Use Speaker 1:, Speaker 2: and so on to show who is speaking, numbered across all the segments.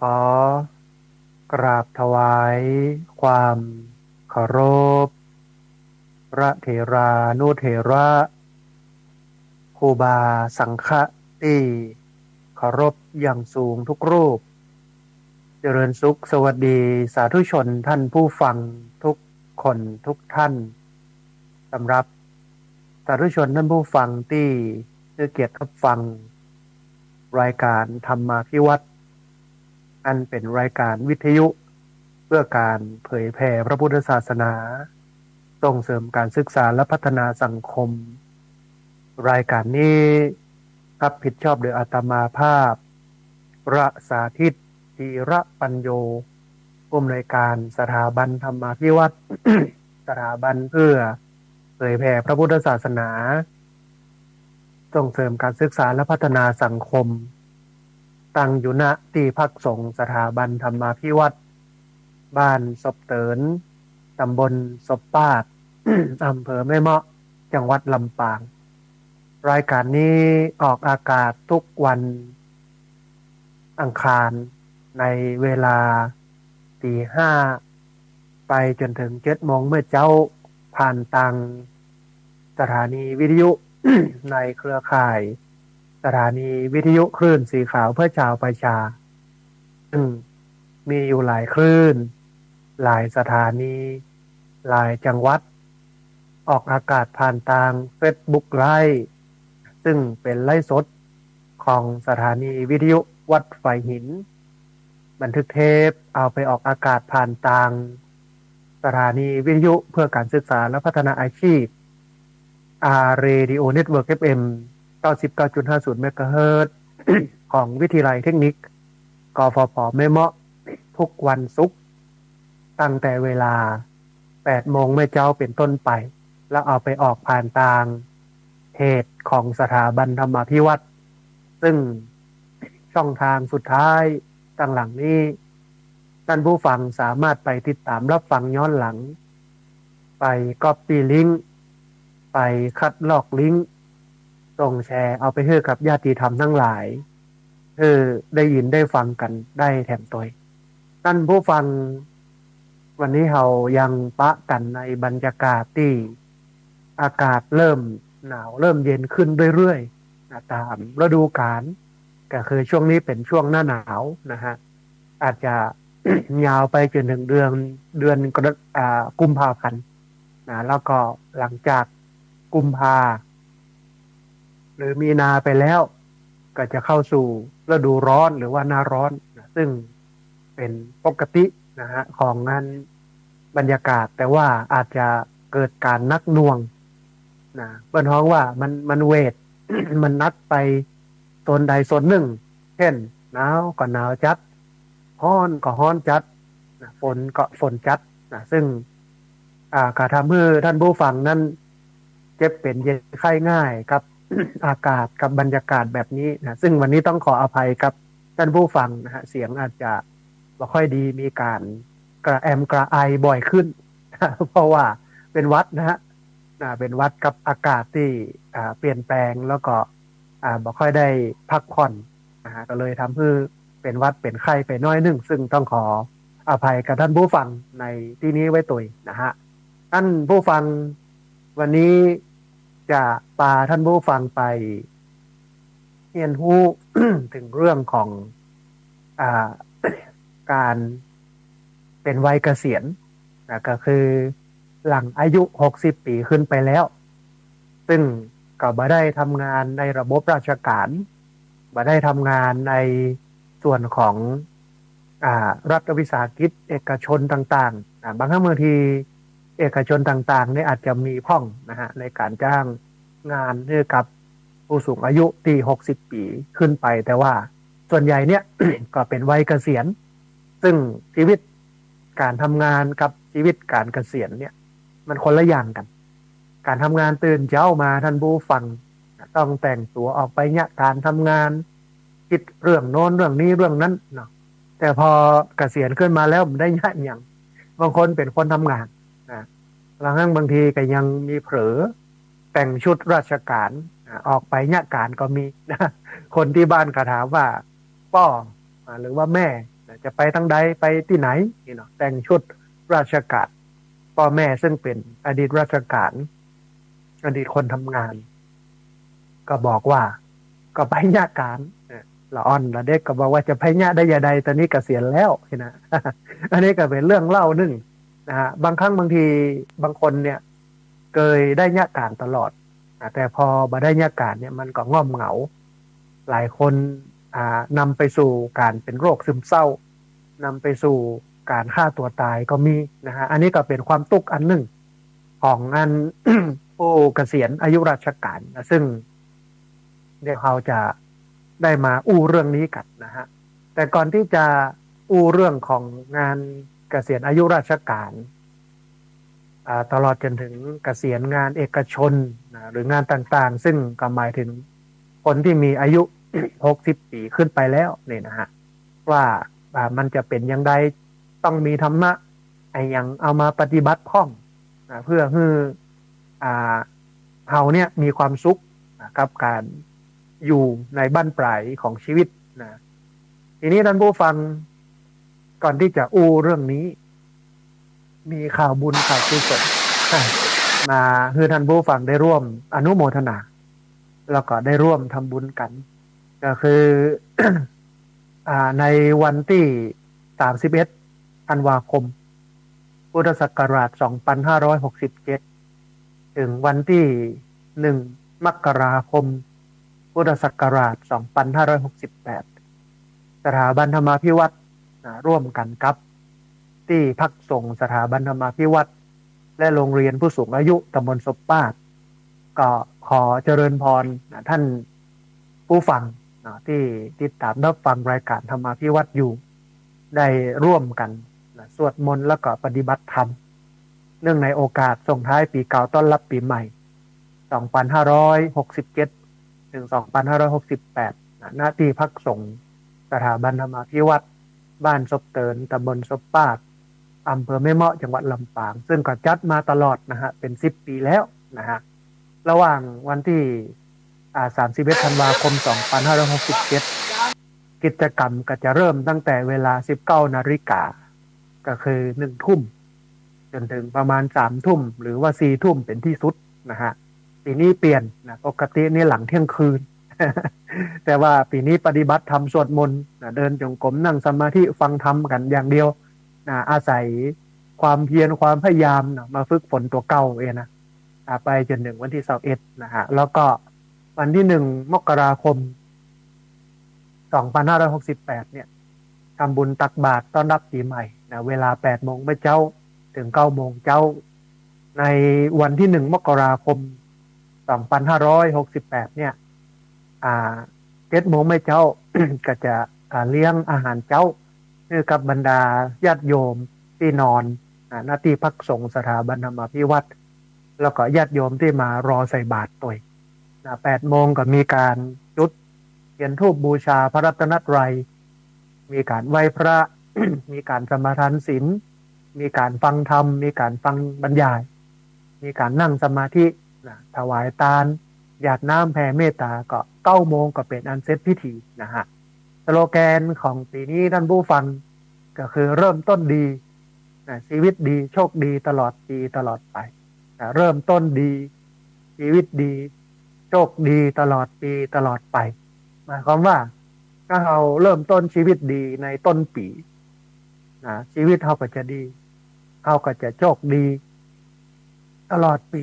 Speaker 1: อกราบถวายความเคารพพระเถรานุเถระครูบาสังฆะที่เคารพอย่างสูงทุกรูปเจริญสุขสวัสดีสาธุชนท่านผู้ฟังทุกคนทุกท่านสำหรับสาธุชนท่านผู้ฟังที่ได้เกียรติรับฟังรายการธรรมาภิวัตน์อันเป็นรายการวิทยุเพื่อการเผยแผ่พระพุทธศาสนาส่งเสริมการศึกษาและพัฒนาสังคมรายการนี้รับผิดชอบโดยอาตมาภาพพระสาธิตธีระปัญโยผู้อำนวยการสถาบันธรรมาภิวัตน์ สถาบันเพื่อเผยแผ่พระพุทธศาสนาส่งเสริมการศึกษาและพัฒนาสังคมตั้งอยู่ณที่พักสงฆ์สถาบันธรรมาภิวัตน์บ้านศพเตินตำบลศพปาด อำเภอแม่เมาะจังหวัดลำปางรายการนี้ออกอากาศทุกวันอังคารในเวลาตี 5ไปจนถึง7 โมงเมื่อเจ้าผ่านทางสถานีวิทยุ ในเครือข่ายสถานีวิทยุคลื่นสีขาวเพื่อชาวประชาซึ่งมีอยู่หลายคลื่นหลายสถานีหลายจังหวัดออกอากาศผ่านทาง Facebook Live ซึ่งเป็นไลฟ์สดของสถานีวิทยุวัดไฟหินบันทึกเทปเอาไปออกอากาศผ่านทางสถานีวิทยุเพื่อการศึกษาและพัฒนาอาชีพRadio Network FM 99.50 เมกะเฮิรตซ์ ของวิทยาลัยเทคนิคกฟผแม่เมาะทุกวันศุกร์ตั้งแต่เวลา8 โมงเมื่อเจ้าเป็นต้นไปแล้วเอาไปออกผ่านทางเพจของสถาบันธรรมาภิวัตน์ซึ่งช่องทางสุดท้ายตั้งหลังนี้ท่านผู้ฟังสามารถไปติดตามรับฟังย้อนหลังไปก๊อปปี้ลิงก์ไปคัดลอกลิงก์ส่งแชร์เอาไปให้กับญาติธรรมทั้งหลายได้ยินได้ฟังกันได้แถมตัวท่านผู้ฟังวันนี้เรายังปะกันในบรรยากาศที่อากาศเริ่มหนาวเริ่มเย็นขึ้นเรื่อยๆตามฤดูกาลก็คือช่วงนี้เป็นช่วงหน้าหนาวนะฮะอาจจะ ยาวไปจนถึงเดือนกุมภาพันธ์นะแล้วก็หลังจากกุมภาหรือมีนาไปแล้วก็จะเข้าสู่ฤดูร้อนหรือว่าหน้าร้อนนะซึ่งเป็นปกตินะฮะของงานบรรยากาศแต่ว่าอาจจะเกิดการนักหน่วงนะเปิ้นฮ้องว่ามันเวท มันนักไปโซนใดโซนหนึ่งเช่นหนาวก็หนาวจัดร้อนก็ร้อนจัดนะฝนก็ฝนจัดนะซึ่งก็ทำให้ท่านผู้ฟังนั้นเจ็บเป็นเย็นไข้ง่ายกับ อากาศกับบรรยากาศแบบนี้นะซึ่งวันนี้ต้องขออภัยกับท่านผู้ฟังนะฮะเสียงอาจจะไม่ค่อยดีมีการกระแอมกระไอบ่อยขึ้น เพราะว่าเป็นหวัดนะฮะเป็นหวัดกับอากาศที่เปลี่ยนแปลงแล้วก็ไม่ค่อยได้พักผ่อนนะฮะก็เลยทำให้เป็นหวัดเป็นไข้ไปน้อยหนึ่งซึ่งต้องขออภัยกับท่านผู้ฟังในที่นี้ไว้ตัวนะฮะท่านผู้ฟังวันนี้จะพาท่านผู้ฟังไปเรียนรู้ ถึงเรื่องของอ่า การเป็นวัยเกษียณนะก็คือหลังอายุ60 ปีขึ้นไปแล้วซึ่งก็บ่ได้ทำงานในระบบราชการบ่ได้ทำงานในส่วนของรัฐวิสาหกิจเอกชนต่างๆบางครั้งบางทีเอกชนต่างๆเนี่ยอาจจะมีพ่องนะฮะในการจ้างงานให้กับผู้สูงอายุที่60 ปีขึ้นไปแต่ว่าส่วนใหญ่เนี่ย ก็เป็นวัยเกษียณซึ่งชีวิตการทำงานกับชีวิตการเกษียณเนี่ยมันคนละอย่างกันการทำงานตื่นเช้ามาท่านผู้ฟังต้องแต่งตัวออกไปเนี่ยการทำงานคิดเรื่องโน้นเรื่องนี้เรื่องนั้นเนาะแต่พอเกษียณขึ้นมาแล้วมันได้ยะอย่างบางคนเป็นคนทำงานนะบางทีก็ยังมีเผลอแต่งชุดราชการออกไปเนี่ยการก็มีนะคนที่บ้านก็ถามว่าป้อหรือว่าแม่ จะไปทางใดไปที่ไหนนี่เนาะแต่งชุดราชการพ่อแม่ซึ่งเป็นอดีตราชการอดีตคนทำงานก็บอกว่าก็ไปญาการละอ่อนละเด็กก็บอกว่าจะไปญาได้ยาใดตอนนี้เกษียณแล้วนะ อันนี้ก็เป็นเรื่องเล่าหนึ่งนะฮะบางครั้งบางทีบางคนเนี่ยเคยได้ญาการตลอดแต่พอมาได้ญาการเนี่ยมันก็ง่อมเหงาหลายคนนำไปสู่การเป็นโรคซึมเศร้านำไปสู่การฆ่าตัวตายก็มีนะฮะอันนี้ก็เป็นความทุกข์อันหนึ่งของงาน ผู้เกษียณอายุราชการนะซึ่งเดี๋ยวเราจะได้มาอู้เรื่องนี้กันนะฮะแต่ก่อนที่จะอู้เรื่องของงานเกษียณอายุราชการตลอดจนถึงเกษียณงานเอกชนนะหรืองานต่างๆซึ่งก็หมายถึงคนที่มีอายุ 60 ปีขึ้นไปแล้วเนี่ยนะฮะว่ามันจะเป็นยังไงต้องมีธรรมะไอ้ยังเอามาปฏิบัติพ้องนะเพื่อให้เราเนี่ยมีความสุขกับการอยู่ในบั้นปลายของชีวิตนะทีนี้ท่านผู้ฟังก่อนที่จะอู้เรื่องนี้มีข่าวบุญข่าวกุศลมาให้ท่านผู้ฟังได้ร่วมอนุโมทนาแล้วก็ได้ร่วมทำบุญกันก็คือ ในวันที่31ธันวาคมพุทธศักราช2567ถึงวันที่1มกราคมพุทธศักราช2568สถาบันธรรมาภิวัตรร่วมกันกับที่พักส่งสถาบันธรรมาภิวัตรและโรงเรียนผู้สูงอายุตำบลศพป้าดก็ขอเจริญพรท่านผู้ฟังที่ติดตามรับฟังรายการธรรมาภิวัตรอยู่ได้ร่วมกันสวดมนต์แล้วก็ปฏิบัติธรรมเนื่องในโอกาสส่งท้ายปีเก่าต้อนรับปีใหม่2567ถึง2568ณที่พักสงฆ์สถาบันธรรมาภิวัตรบ้านศพเตินตำบลศพป้าดอำเภอแม่เมาะจังหวัดลำปางซึ่งก็จัดมาตลอดนะฮะเป็น10 ปีแล้วนะฮะระหว่างวันที่31ธันวาคม2567กิจกรรมก็จะเริ่มตั้งแต่เวลา 19 นาฬิกาก็คือ1 ทุ่มจนถึงประมาณ3 ทุ่มหรือว่า4 ทุ่มเป็นที่สุดนะฮะปีนี้เปลี่ยนนะปกตินี่หลังเที่ยงคืน แต่ว่าปีนี้ปฏิบัติธรรมสวดมนต์เดินจงกรมนั่งสมาธิฟังธรรมกันอย่างเดียวอาศัยความเพียรความพยายามมาฝึกฝนตัวเก่าเองนะไปจนถึงวันที่21นะฮะแล้วก็วันที่1มกราคม2568เนี่ยทำบุญตักบาตรต้อนรับปีใหม่นะเวลา 8 โมงเช้าถึง 9 โมงเช้าในวันที่1มกราคม2568เนี่ย7 โมงเช้า ก็จะเลี้ยงอาหารเช้าให้กับบรรดาญาติโยมที่นอนหน้าที่พักสงฆ์สถาบันธรรมาภิวัตรแล้วก็ญาติโยมที่มารอใส่บาตรตัว8 โมงก็มีการจุดเทียนธูปบูชาพระรัตนตรัยมีการไหว้พระ มีการสมาทานศีลมีการฟังธรรมมีการฟังบรรยายมีการนั่งสมาธิถวายทานหยาดน้ำแผ่เมตตาก็9 โมงก็เป็นอันเสร็จพิธีนะฮะสโลแกนของปีนี้ท่านผู้ฟังก็คือเริ่มต้นดีชีวิตดีโชคดีตลอดปีตลอดไปเริ่มต้นดีชีวิตดีโชคดีตลอดปีตลอดไปหมายความว่าถ้าเราเริ่มต้นชีวิตดีในต้นปีชีวิตเราก็จะดีเราก็จะโชคดีตลอดปี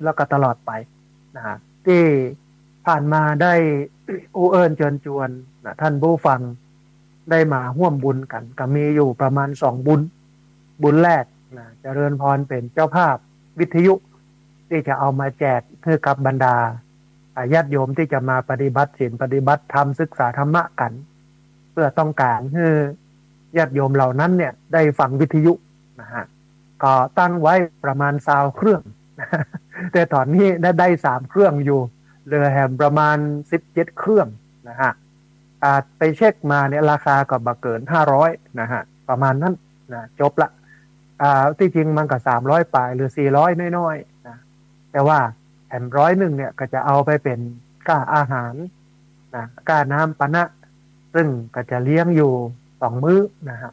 Speaker 1: แล้วก็ตลอดไปที่ผ่านมาได้อูเอิญเชิญชวนท่านผู้ฟังได้มาร่วมบุญกันก็มีอยู่ประมาณ2 บุญแรกเจริญพรเป็นเจ้าภาพวิทยุที่จะเอามาแจกให้กับบรรดาญาติโยมที่จะมาปฏิบัติศีลปฏิบัติธรรมศึกษาธรรมะกันเพื่อต้องการให้ญาติโยมเหล่านั้นเนี่ยได้ฟังวิทยุนะฮะก็ตั้งไว้ประมาณ20 เครื่อง แต่ตอนนี้ได้3 เครื่องอยู่เหลือแฮมประมาณ17 เครื่องนะฮะไปเช็คมาเนี่ยราคาก็บ่เกิน500นะฮะประมาณนั้นนะจบละที่จริงมันก็300 ปลายหรือ400น้อยๆนะแต่ว่าแถม100เนี่ยก็จะเอาไปเป็นค่าอาหารนะค่าน้ำปานะซึ่งก็จะเลี้ยงอยู่ 2 มื้อนะฮะ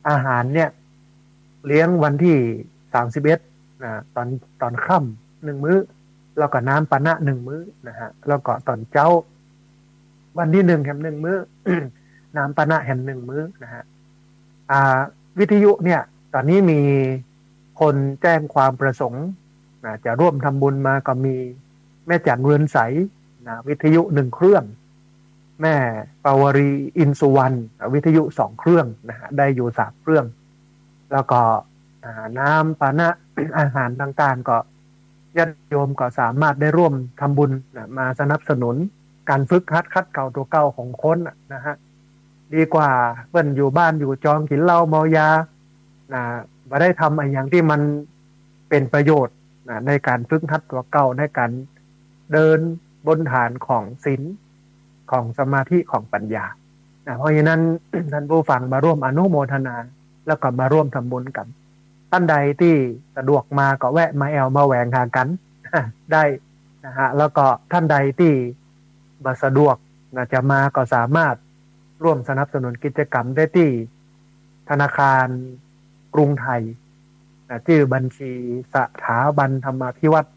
Speaker 1: อาหารเนี่ยเลี้ยงวันที่31นะตอนค่ำ1 มื้อแล้วก็น้ำปานะ1 มื้อนะฮะแล้วก็ตอนเช้าวันที่1แหม1 มื้อ น้ำปานะแหม1 มื้อนะฮะอ่าวิทยุเนี่ยตอนนี้มีคนแจ้งความประสงค์จะร่วมทำบุญมาก็มีแม่จันเรือนใสวิทยุ1 เครื่องแม่ปาวรีอินสุวรรณวิทยุ2 เครื่องนะฮะได้อยู่3 เครื่องแล้วก็น้ำปานะ อาหารต่างๆก็ญาติโยมก็สามารถได้ร่วมทำบุญมาสนับสนุนการฝึกหัดคัดเก่าตัวเก่าของคนนะฮะดีกว่าเปิ้นอยู่บ้านอยู่จองกินเหล้าเมายามาได้ทำอะไรอย่างที่มันเป็นประโยชน์ในการฝึกหัดตัวเก่าในการเดินบนฐานของศีลของสมาธิของปัญญาเพราะฉะนั้น ท่านผู้ฟังมาร่วมอนุโมทนาแล้วก็มาร่วมทำบุญกันท่านใดที่สะดวกมาก็แวะมาแอลมาแหวงหากัน ได้นะฮะแล้วก็ท่านใดที่มาสะดวกจะมาก็สามารถร่วมสนับสนุนกิจกรรมได้ที่ธนาคารกรุงไทยชื่อบัญชีสถาบันธรรมาภิวัตร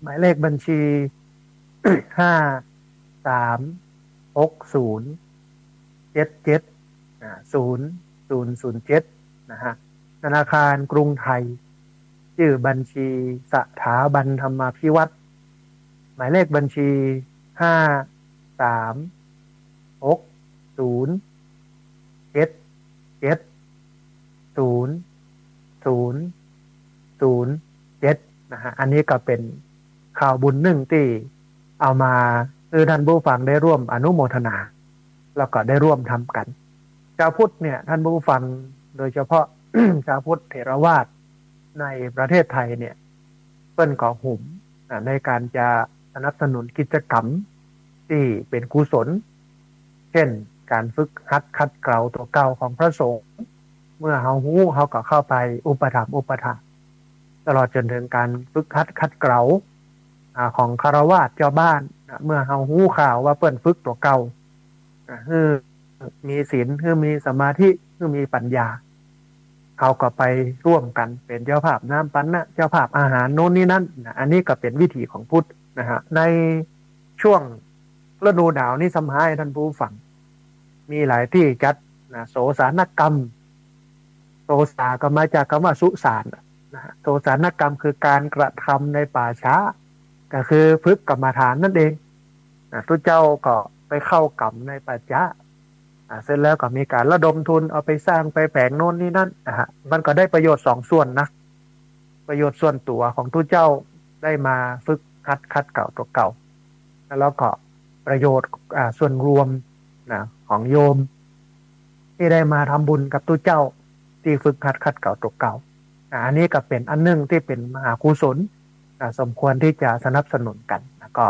Speaker 1: หมายเลขบัญชี 5360770007นะฮะธนาคารกรุงไทยชื่อบัญชีสถาบันธรรมาภิวัตรหมายเลขบัญชี5360770007นะฮะอันนี้ก็เป็นข่าวบุญหนึ่งที่เอามาคือท่านผู้ฟังได้ร่วมอนุโมทนาแล้วก็ได้ร่วมทำกันชาวพุทธเนี่ยท่านผู้ฟังโดยเฉพาะ ชาวพุทธเถรวาทในประเทศไทยเนี่ยเปิ้นก่อหุ่มในการจะสนับสนุนกิจกรรมที่เป็นกุศลเช่นการฝึกหัดคัดเกลาตัวเก่าของพระสงฆ์เมื่อเฮาฮู้เฮาก็เข้าไปอุปถัมภ์อุปถากตลอดจนถึงการฝึกหัดคัดเกลาของคฤหัสถ์เจ้าบ้านเมื่อเฮาฮู้ข่าวว่าเปิ้นฝึกตัวเก่าคือมีศีลคือมีสมาธิคือมีปัญญาเขาก็ไปร่วมกันเป็นเจ้าภาพน้ำปันนะเจ้าภาพอาหารโน่นนี่นั่นอันนี้ก็เป็นวิถีของพุทธนะฮะในช่วงฤดูหนาวนี่สำหรับท่านผู้ฟังมีหลายที่จัดโสสานกรรมโสสาก็มาจากคำว่าสุสานนะฮะโสสานกรรมคือการกระทำในป่าช้าก็คือฝึกกรรมฐานนั่นเองทุกเจ้าก็ไปเข้ากรรมในป่าช้าเสร็จแล้วก็มีการระดมทุนเอาไปสร้างไปแผงโน่นนี่นั่นนะฮะมันก็ได้ประโยชน์2 ส่วนนะประโยชน์ส่วนตัวของทุกเจ้าได้มาฝึกคัดเก่าตัวเก่าแล้วก็ประโยชน์ส่วนรวมของโยมที่ได้มาทำบุญกับทุกเจ้าที่ฝึกคัดเก่าตัวเก่าอันนี้ก็เป็นอันนึงที่เป็นมหากุศลสมควรที่จะสนับสนุนกันก็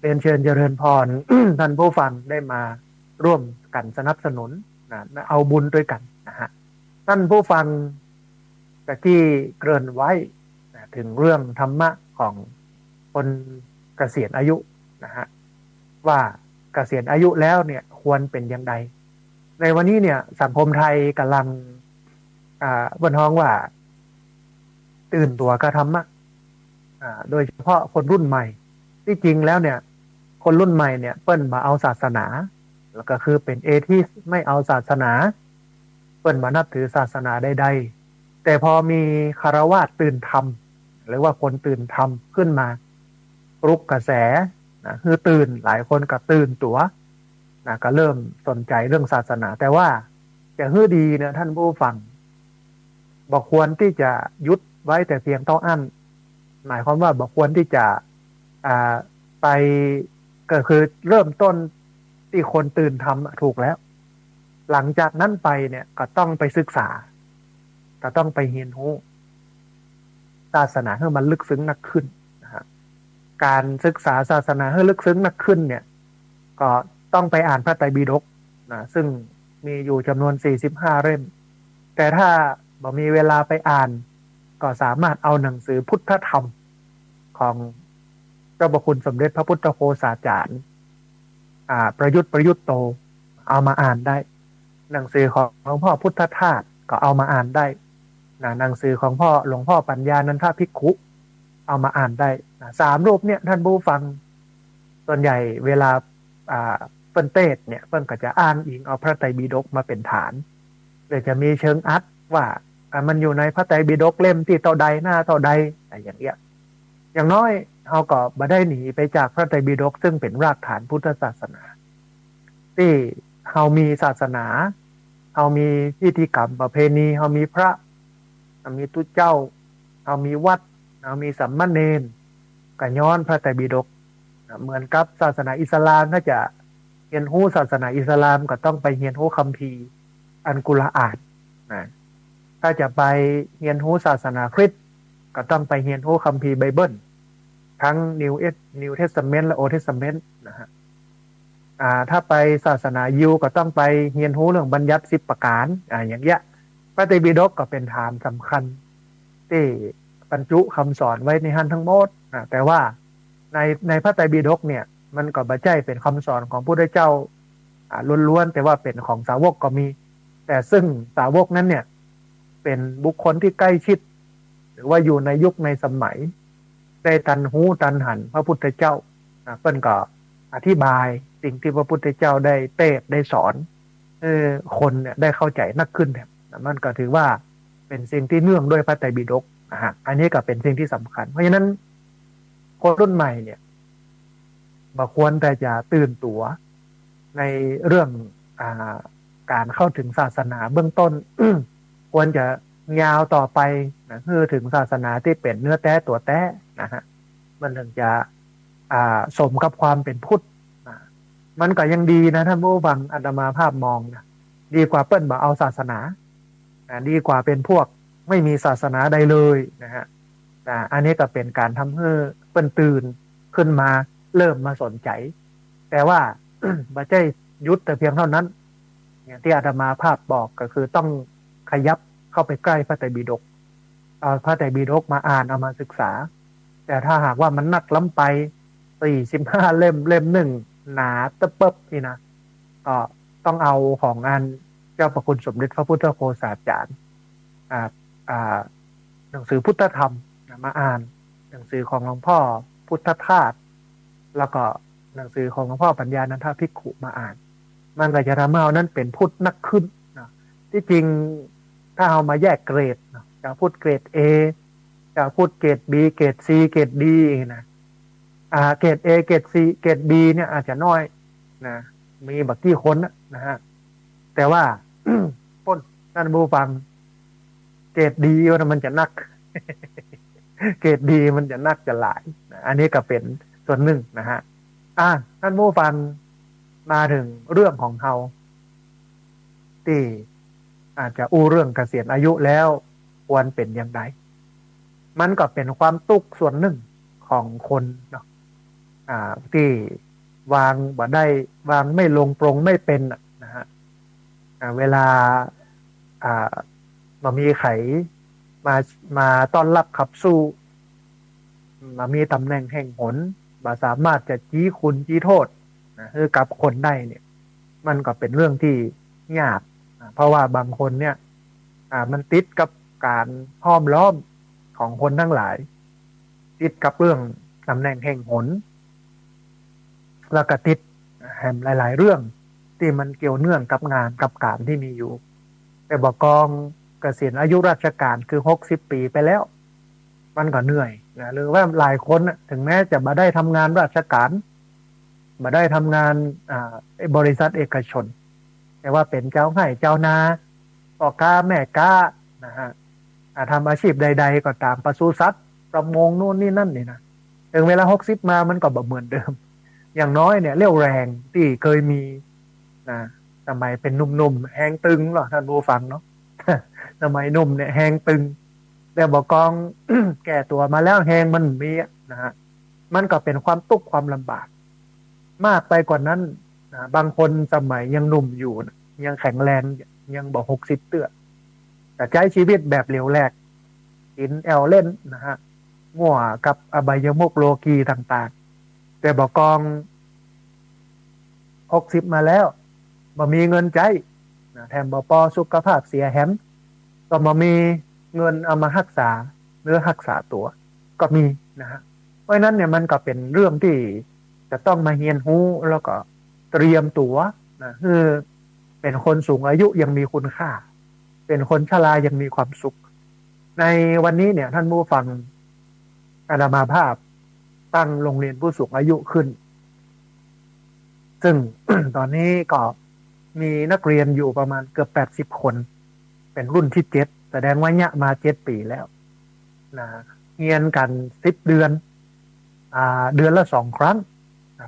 Speaker 1: เรียนเชิญเจริญพร ท่านผู้ฟังได้มาร่วมกันสนับสนุนเอาบุญด้วยกันนะฮะท่านผู้ฟังที่เกริ่นไว้ถึงเรื่องธรรมะของคนเกษียณอายุนะฮะว่าเกษียณอายุแล้วเนี่ยควรเป็นอย่างไรในวันนี้เนี่ยสังคมไทยกำลังบนห้องว่าตื่นตัวกับธรรมะโดยเฉพาะคนรุ่นใหม่ที่จริงแล้วเนี่ยคนรุ่นใหม่เนี่ยเปิ้นมาเอาศาสนาแล้วก็คือเป็นเอทิสไม่เอาศาสนาเปิ้นมานับถือศาสนาใดๆแต่พอมีคฤหัสถ์ตื่นธรรมหรือว่าคนตื่นธรรมขึ้นมาปลุกกระแสคือตื่นหลายคนก็ตื่นตัวก็เริ่มสนใจเรื่องศาสนาแต่ว่าจะฮื้อดีเนี่ยท่านผู้ฟังบอกควรที่จะยุดไว้แต่เพียงเท่าอั้นหมายความว่าบอกควรที่จะไปก็คือเริ่มต้นที่คนตื่นทำถูกแล้วหลังจากนั้นไปเนี่ยก็ต้องไปศึกษาก็ต้องไปเรียนรู้ศาสนาให้มันลึกซึ้งนักขึ้นนะฮะการศึกษาศาสนาให้ลึกซึ้งนักขึ้นเนี่ยก็ต้องไปอ่านพระไตรปิฎกซึ่งมีอยู่จำนวน45 เล่มแต่ถ้าบ่มีเวลาไปอ่านก็สามารถเอาหนังสือพุทธธรรมของเจ้าพระคุณสมเด็จพระพุทธโฆษาจารย์ประยุทธ์โตเอามาอ่านได้ หนังสือของหลวงพ่อพุทธทาสก็เอามาอ่านได้นะหนังสือของพ่อหลวงพ่อปัญญานันทภิกขุเอามาอ่านได้นะ3 รูปเนี่ยท่านผู้ฟังส่วนใหญ่เวลาเปิ้นเทศเนี่ยเปิ้นก็จะอ่านอิงเอาพระไตรปิฎกมาเป็นฐานโดยจะมีเชิงอัดว่ามันอยู่ในพระไตรปิฎกเล่มที่เท่าใดหน้าเท่าใดอะไรอย่างเงี้ยอย่างน้อยเราก็บ่ได้หนีไปจากพระไตรปิฎกซึ่งเป็นรากฐานพุทธศาสนาที่เรามีศาสนาเรามีพิธีกรรมประเพณีเรามีพระเรามีตุเจ้าเรามีวัดเรามีสัมมาเนรก็ย้อนพระไตรปิฎกเหมือนกับศาสนาอิสลามถ้าจะเรียนรู้ศาสนาอิสลามก็ต้องไปเรียนรู้คัมภีร์อัลกุรอานนะถ้าจะไปเรียนรู้ศาสนาคริสต์ก็ต้องไปเรียนรู้คัมภีร์ไบเบิลทั้ง New Testament และ Old Testament นะฮะถ้าไปศาสนายิวก็ต้องไปเรียนรู้เรื่องบัญญัติ10 ประการอย่างเงี้ยพระไตรปิฎกก็เป็นฐานสำคัญที่บรรจุคำสอนไว้ในหันทั้งหมดแต่ว่าในพระไตรปิฎกเนี่ยมันก็บ่ใช่เป็นคำสอนของพระพุทธเจ้าล้วนๆแต่ว่าเป็นของสาวกก็มีแต่ซึ่งสาวกนั้นเนี่ยเป็นบุคคลที่ใกล้ชิดหรือว่าอยู่ในยุคในสมัยได้ตันหูตันหันพระพุทธเจ้าเพิ่นก็อธิบายสิ่งที่พระพุทธเจ้าได้เทศได้สอนคนเนี่ยได้เข้าใจนักขึ้นเนี่ยมันก็ถือว่าเป็นสิ่งที่เนื่องด้วยพระไตรปิฎกอันนี้ก็เป็นสิ่งที่สำคัญเพราะฉะนั้นคนรุ่นใหม่เนี่ยบ่ควรแต่จะตื่นตัวในเรื่องการเข้าถึงศาสนาเบื้องต้น ควรจะยาวต่อไปนะคือถึงศาสนาที่เป็นเนื้อแท้ตัวแท้นะฮะมันถึงจะสมกับความเป็นพุทธนะมันก็ยังดีนะท่านผู้ฟังอาตมาภาพมองนะดีกว่าเปิ้นบ่เอาศาสนาดีกว่าเป็นพวกไม่มีศาสนาใดเลยนะฮะอันนี้ก็เป็นการทำให้เปิ้นตื่นขึ้นมาเริ่มมาสนใจแต่ว่า บ่ใช่ยุดแต่เพียงเท่านั้นอย่างที่อาตมาภาพบอกก็คือต้องขยับเข้าไปใกล้พระไตรปิฎกเอาพระไตรปิฎกมาอ่านเอามาศึกษาแต่ถ้าหากว่ามันหนักล้ำไป45 เล่มหนึ่งหนาตะเปิบนี่นะก็ต้องเอาของงานเจ้าประคุณสมเด็จพระพุทธโฆษาจารย์หนังสือพุทธธรรมมาอ่านหนังสือของหลวงพ่อพุทธทาสแล้วก็หนังสือของหลวงพ่อปัญญานันทภิกขุมาอ่านมันก็จะทำให้เรานั้นเป็นพุทธนักขึ้นนะที่จริงถ้าเอามาแยกเกรดนะจะพุทธเกรด A จะพุทธเกรด B เกรด C เกรด D นะเกรด A เกรด C เกรด B เนี่ยอาจจะน้อยนะมีบักที่คนนะฮะแต่ว่า พ้นท่านผู้ฟังเกรด D มันจะนัก เกรด D มันจะนักจะหลายนะอันนี้ก็เป็นส่วนหนึ่งนะฮะท่านผู้ฟังมาถึงเรื่องของเขาที่อาจจะอู้เรื่องเกษียณอายุแล้วควรเป็นอย่างไรมันก็เป็นความทุกข์ส่วนหนึ่งของคนเนาะที่วางบ่ได้วางไม่ลงปรงไม่เป็นนะฮะเวลามามีไขมาต้อนรับขับสู้มามีตำแหน่งแห่งหนมาสามารถจะจี้คุณจี้โทษนะคือกับคนได้เนี่ยมันก็เป็นเรื่องที่ยากเพราะว่าบางคนเนี่ยมันติดกับการห้อมล้อมของคนทั้งหลายติดกับเรื่องตำแหน่งแห่งหนแล้วก็ติดแห่งหลายๆเรื่องที่มันเกี่ยวเนื่องกับงานกับการที่มีอยู่แต่บอกกองเกษียณอายุราชการคือ60 ปีไปแล้วมันก็เหนื่อยนะหรือว่าหลายคนถึงแม้จะมาได้ทำงานราชการมาได้ทำงานบริษัทเอกชนแต่ว่าเป็นเจ้าไร่เจ้านาพ่อค้าแม่ค้านะฮะทำอาชีพใดๆก็ตามปศุสัตว์ประมงนู่นนี่นั่นนี่นะถึงเวลา60มามันก็แบบเหมือนเดิมอย่างน้อยเนี่ยเรี่ยวแรงที่เคยมีนะสมัยเป็นหนุ่มๆแหงตึงหรอท่านผู้ฟังเนาะ สมัยหนุ่มเนี่ยแหงตึงแต่บอกกอง แก่ตัวมาแล้วแหงมันมีนะฮะมันก็เป็นความทุกข์ความลำบากมากไปกว่านั้นนะบางคนสมัยยังหนุ่มอยู่นะยังแข็งแรงยังบอก60เตื้อแต่ใช้ชีวิตแบบเหลวแหลกกินแอลเล่นนะฮะมั่วกับอบายมุขโลกีต่างๆแต่บอกกอง60มาแล้วบ่มีเงินใจ นะแถมบ่พอสุขภาพเสียแฮมก็บ่มีเงินเอามารักษาเนื้อรักษาตัวก็มีนะฮะเพราะฉะนั้นเนี่ยมันก็เป็นเรื่องที่จะต้องมาเรียนรู้แล้วก็เตรียมตัวนะคือเป็นคนสูงอายุยังมีคุณค่าเป็นคนชรายังมีความสุขในวันนี้เนี่ยท่านผู้ฟังอาตมาภาพตั้งโรงเรียนผู้สูงอายุขึ้นซึ่ง ตอนนี้ก็มีนักเรียนอยู่ประมาณเกือบ80 คนเป็นรุ่นที่7แสดงว่าเนี่ยมา7 ปีแล้วนะเรียนกัน10 เดือนเดือนละ2 ครั้ง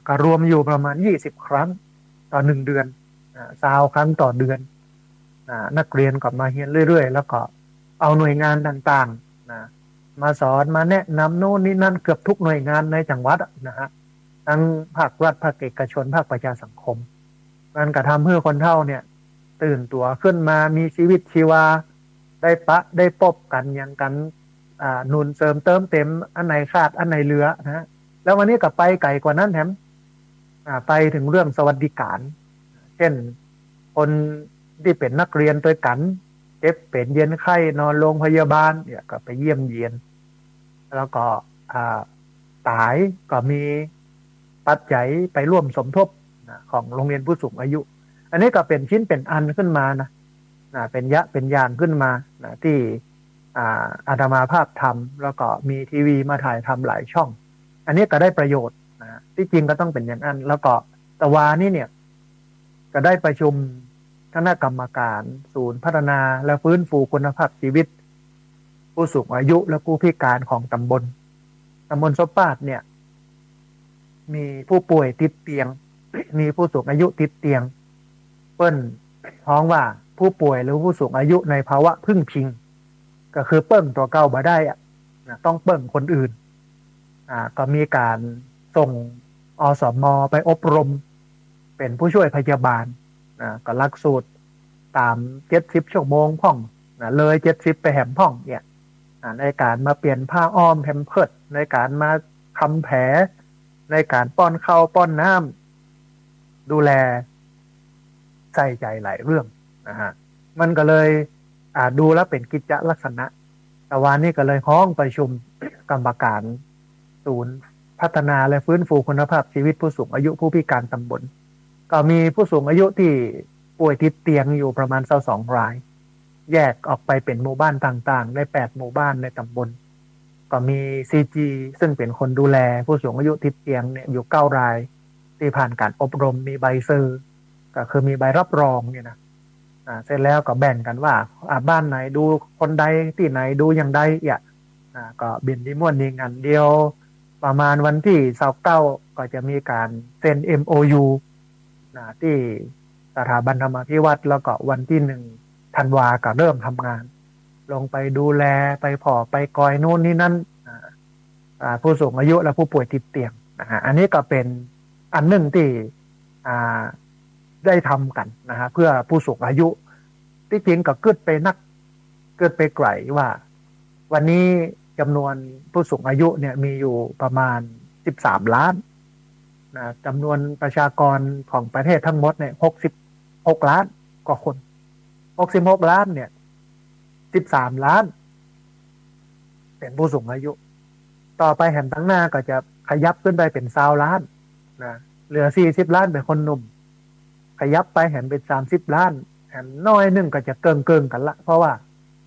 Speaker 1: ก็รวมอยู่ประมาณ20 ครั้งต่อ1 เดือน20 ครั้งต่อเดือนนักเรียนก็มาเรียนเรื่อยๆแล้วก็เอาหน่วยงานต่างๆนะมาสอนมาแนะนำโน่นนี่นั่นเกือบทุกหน่วยงานในจังหวัดนะฮะทั้งภาครัฐภาคเอกชนภาคประชาสังคมมันก็ทำให้คนเฒ่าเนี่ยตื่นตัวขึ้นมามีชีวิตชีวาได้ได้พบกันอย่างกันหนุนเสริมเติมเต็มอันไหนขาดอันไหนเหลือนะฮะแล้ววันนี้ก็ไปไกลกว่านั้นแถมไปถึงเรื่องสวัสดิการเช่นคนที่เป็นนักเรียนตัวกันเจ็บเป็นเย็นไข้นอนโรงพยาบาลเนี่ยก็ไปเยี่ยมเยียนแล้วก็ตายก็มีปัจจัยไปร่วมสมทบของโรงเรียนผู้สูงอายุอันนี้ก็เป็นชิ้นเป็นอันขึ้นมานะเป็นเป็นอย่างขึ้นมาที่อาตมาภาพทำแล้วก็มีทีวีมาถ่ายทำหลายช่องอันนี้ก็ได้ประโยชน์ที่จริงก็ต้องเป็นอย่างนั้นแล้วก็ตะวานี่เนี่ยก็ได้ประชุมคณะกรรมการศูนย์พัฒนาและฟื้นฟูคุณภาพชีวิตผู้สูงอายุและผู้พิการของตำบลสบปาดเนี่ยมีผู้ป่วยติดเตียงมีผู้สูงอายุติดเตียงเปิ้นท้องว่าผู้ป่วยหรือผู้สูงอายุในภาวะพึ่งพิงก็คือเปิ้งตัวเก่าบ่ได้ต้องเปิ้งคนอื่นก็มีการส่งอสม.ไปอบรมเป็นผู้ช่วยพยาบาลก็หลักสูตรตาม70 ชั่วโมงพ่องเลย70ไปแหมพ่องเนี่ยในการมาเปลี่ยนผ้าอ้อมแพมเพิร์สในการมาทำแผลในการป้อนข้าวป้อนน้ำดูแลใส่ใจหลายเรื่องนะฮะมันก็เลยดูแล้วเป็นกิจลักษณะแต่วันนี้ก็เลยห้องประชุมกรรมการศูนย์พัฒนาและฟื้นฟูคุณภาพชีวิตผู้สูงอายุผู้พิการตำบลก็มีผู้สูงอายุที่ป่วยติดเตียงอยู่ประมาณ22 รายแยกออกไปเป็นหมู่บ้านต่างๆใน8 หมู่บ้านในตำบลก็มี CG ซึ่งเป็นคนดูแลผู้สูงอายุติดเตียงเนี่ยอยู่9 รายที่ผ่านการอบรมมีใบเซอร์ก็คือมีใบรับรองเนี่ยนะเสร็จแล้วก็แบ่งกันว่าบ้านไหนดูคนใดที่ไหนดูอย่างใดก็บินที่ม่วนนี้งานเดียวประมาณวันที่29ก็จะมีการเซ็น MOU ที่สถาบันธรรมาภิวัตรแล้วก็วันที่1 ธันวาก็เริ่มทำงานลงไปดูแลไปผ่อไปกอยโน่นนี่นั่นผู้สูงอายุและผู้ป่วยติดเตียงอันนี้ก็เป็นอันหนึ่งที่ได้ทำกันนะฮะเพื่อผู้สูงอายุที่จริงก็เกิดไปไกลว่าวันนี้จำนวนผู้สูงอายุเนี่ยมีอยู่ประมาณ13 ล้านจำนวนประชากรของประเทศทั้งหมดเนี่ย66 ล้านกว่าคน66 ล้านเนี่ย13 ล้านเป็นผู้สูงอายุต่อไปแห่งตั้งหน้าก็จะขยับขึ้นไปเป็น20 ล้านเหลือ40 ล้านเป็นคนหนุ่มขยับไปแห่งเป็น30 ล้านแห่งน้อยนึงก็จะเกินกันละเพราะว่า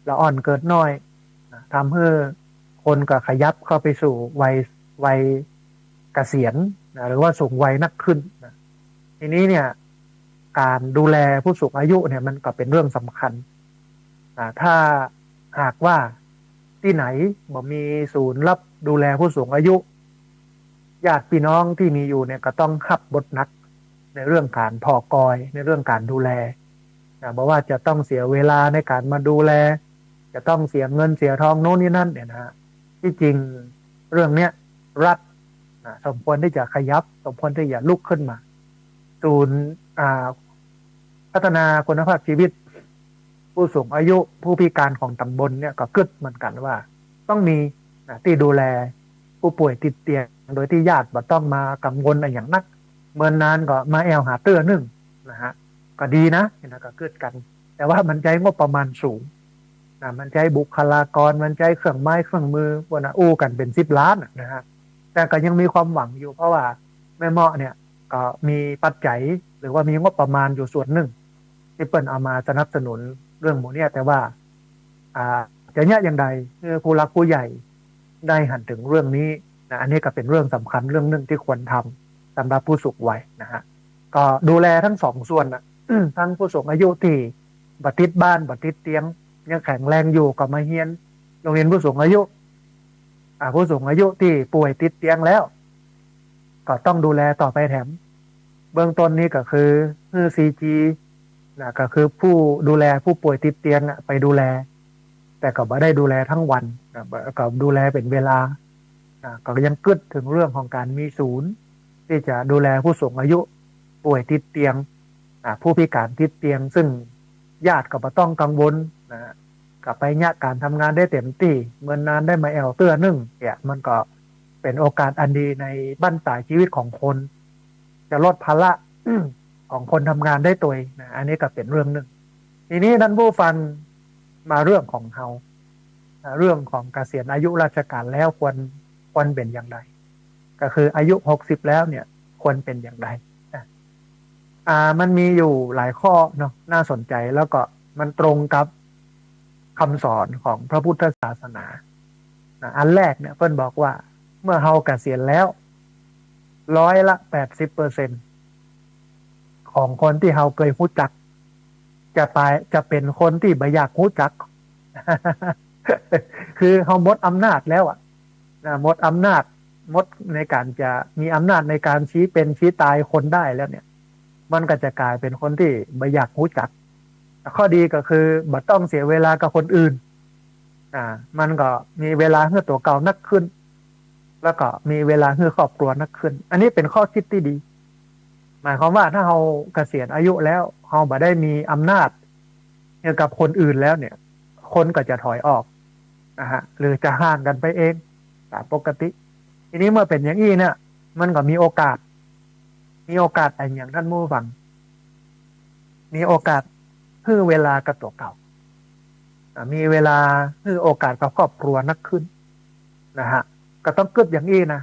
Speaker 1: ละอ่อนเกิดน้อยทำให้คนก็ขยับเข้าไปสู่วัยเกษียณหรือว่าสูงวัยนักขึ้นทีนี้เนี่ยการดูแลผู้สูงอายุเนี่ยมันก็เป็นเรื่องสำคัญถ้าหากว่าที่ไหนบ่มีศูนย์รับดูแลผู้สูงอายุญาติพี่น้องที่มีอยู่เนี่ยก็ต้องขับบทหนักในเรื่องการพอกอยในเรื่องการดูแลเพราะว่าจะต้องเสียเวลาในการมาดูแลจะต้องเสียเงินเสียทองโน่นนี่นั่นเนี่ยนะที่จริงเรื่องเนี้ยรัฐสมควรที่จะขยับสมควรที่จะลุกขึ้นมาศูนย์พัฒนาคุณภาพชีวิตผู้สูงอายุผู้พิการของตำบลเนี่ยก็กึศเหมือนกันว่าต้องมีที่ดูแลผู้ป่วยติดเตียงโดยที่ญาติบ่ต้องมากังวลอะไรอย่างนักเมื่อนานก็มาแอลหาเตื้อนึ่งนะฮะ ก็ดีนะก็เกิดกันแต่ว่ามันใช้งบประมาณสูงมันใช้บุคลากรมันใช้เครื่องไม้เครื่องมือพวกนั้นอู้กันเป็น10 ล้านนะฮะแต่ก็ยังมีความหวังอยู่เพราะว่าแม่เมาะเนี่ยก็มีปัจจัยหรือว่ามีงบประมาณอยู่ส่วนหนึ่งที่เปิ้นเอามาสนับสนุนเรื่องหมูเนี่ยแต่ว่าจะเนี่ยอย่างใดผู้หลักผู้ใหญ่ได้หันถึงเรื่องนี้นะอันนี้ก็เป็นเรื่องสำคัญเรื่องหนึ่งที่ควรทำสำหรับผู้สูงวัยนะฮะก็ดูแลทั้งสองส่วนนะทั้งผู้สูงอายุที่บัติดบ้านบัติดเตียงยังแข็งแรงอยู่ก็มาเฮียนโรงเรียนผู้สูงอายุผู้สูงอายุที่ป่วยติดเตียงแล้วก็ต้องดูแลต่อไปแถมเบื้องต้นนี้ก็คือCG นะก็คือผู้ดูแลผู้ป่วยติดเตียงไปดูแลแต่ก็ไม่ได้ดูแลทั้งวันนะก็ดูแลเป็นเวลาก็ยังกึดถึงเรื่องของการมีศูนย์ที่จะดูแลผู้สูงอายุป่วยติดเตียงผู้พิการติดเตียงซึ่งญาติก็ไม่ต้องกังวลนะกับไปญาติการทำงานได้เต็มที่เมื่อนนานได้มาแอลเตื้อนึ่งเนี่ยมันก็เป็นโอกาสอันดีในบั้นปลายชีวิตของคนจะลดภาระของคนทำงานได้ตัวนะอันนี้ก็เป็นเรื่องหนึ่งทีนี้ท่านผู้ฟังมาเรื่องของเขาเรื่องของเกษียณอายุราชการแล้วควรเป็นอย่างไรก็คืออายุ60แล้วเนี่ยควรเป็นอย่างไรมันมีอยู่หลายข้อเนาะน่าสนใจแล้วก็มันตรงกับคำสอนของพระพุทธศาสนาอันแรกเนี่ยเพิ่นบอกว่าเมื่อเฮาเกษียณแล้ว80%ของคนที่เฮาเคยรู้จักจะเป็นคนที่บ่อยากรู้จัก คือเฮาหมดอำนาจแล้วหมดอำนาจหมดในการจะมีอำนาจในการชี้เป็นชี้ตายคนได้แล้วเนี่ยมันก็จะกลายเป็นคนที่บ่อยากรู้จักข้อดีก็คือบ่ต้องเสียเวลากับคนอื่นมันก็มีเวลาให้ตัวเก่านักขึ้นแล้วก็มีเวลาให้ครอบครัวนักขึ้นอันนี้เป็นข้อคิดที่ดีหมายความว่าถ้าเราเกษียณอายุแล้วเราบ่ได้มีอำนาจเกี่ยวกับคนอื่นแล้วเนี่ยคนก็จะถอยออกนะฮะหรือจะห่างกันไปเองตามปกติทีนี้เมื่อเป็นอย่างนี้เนี่ยมันก็มีโอกาสไอ้อย่างท่านผู้ฟังมีโอกาสให้เวลากับตัวเก่ามีเวลาให้โอกาสกับครอบครัวนักขึ้นนะฮะก็ต้องกึดอย่างนี้นะ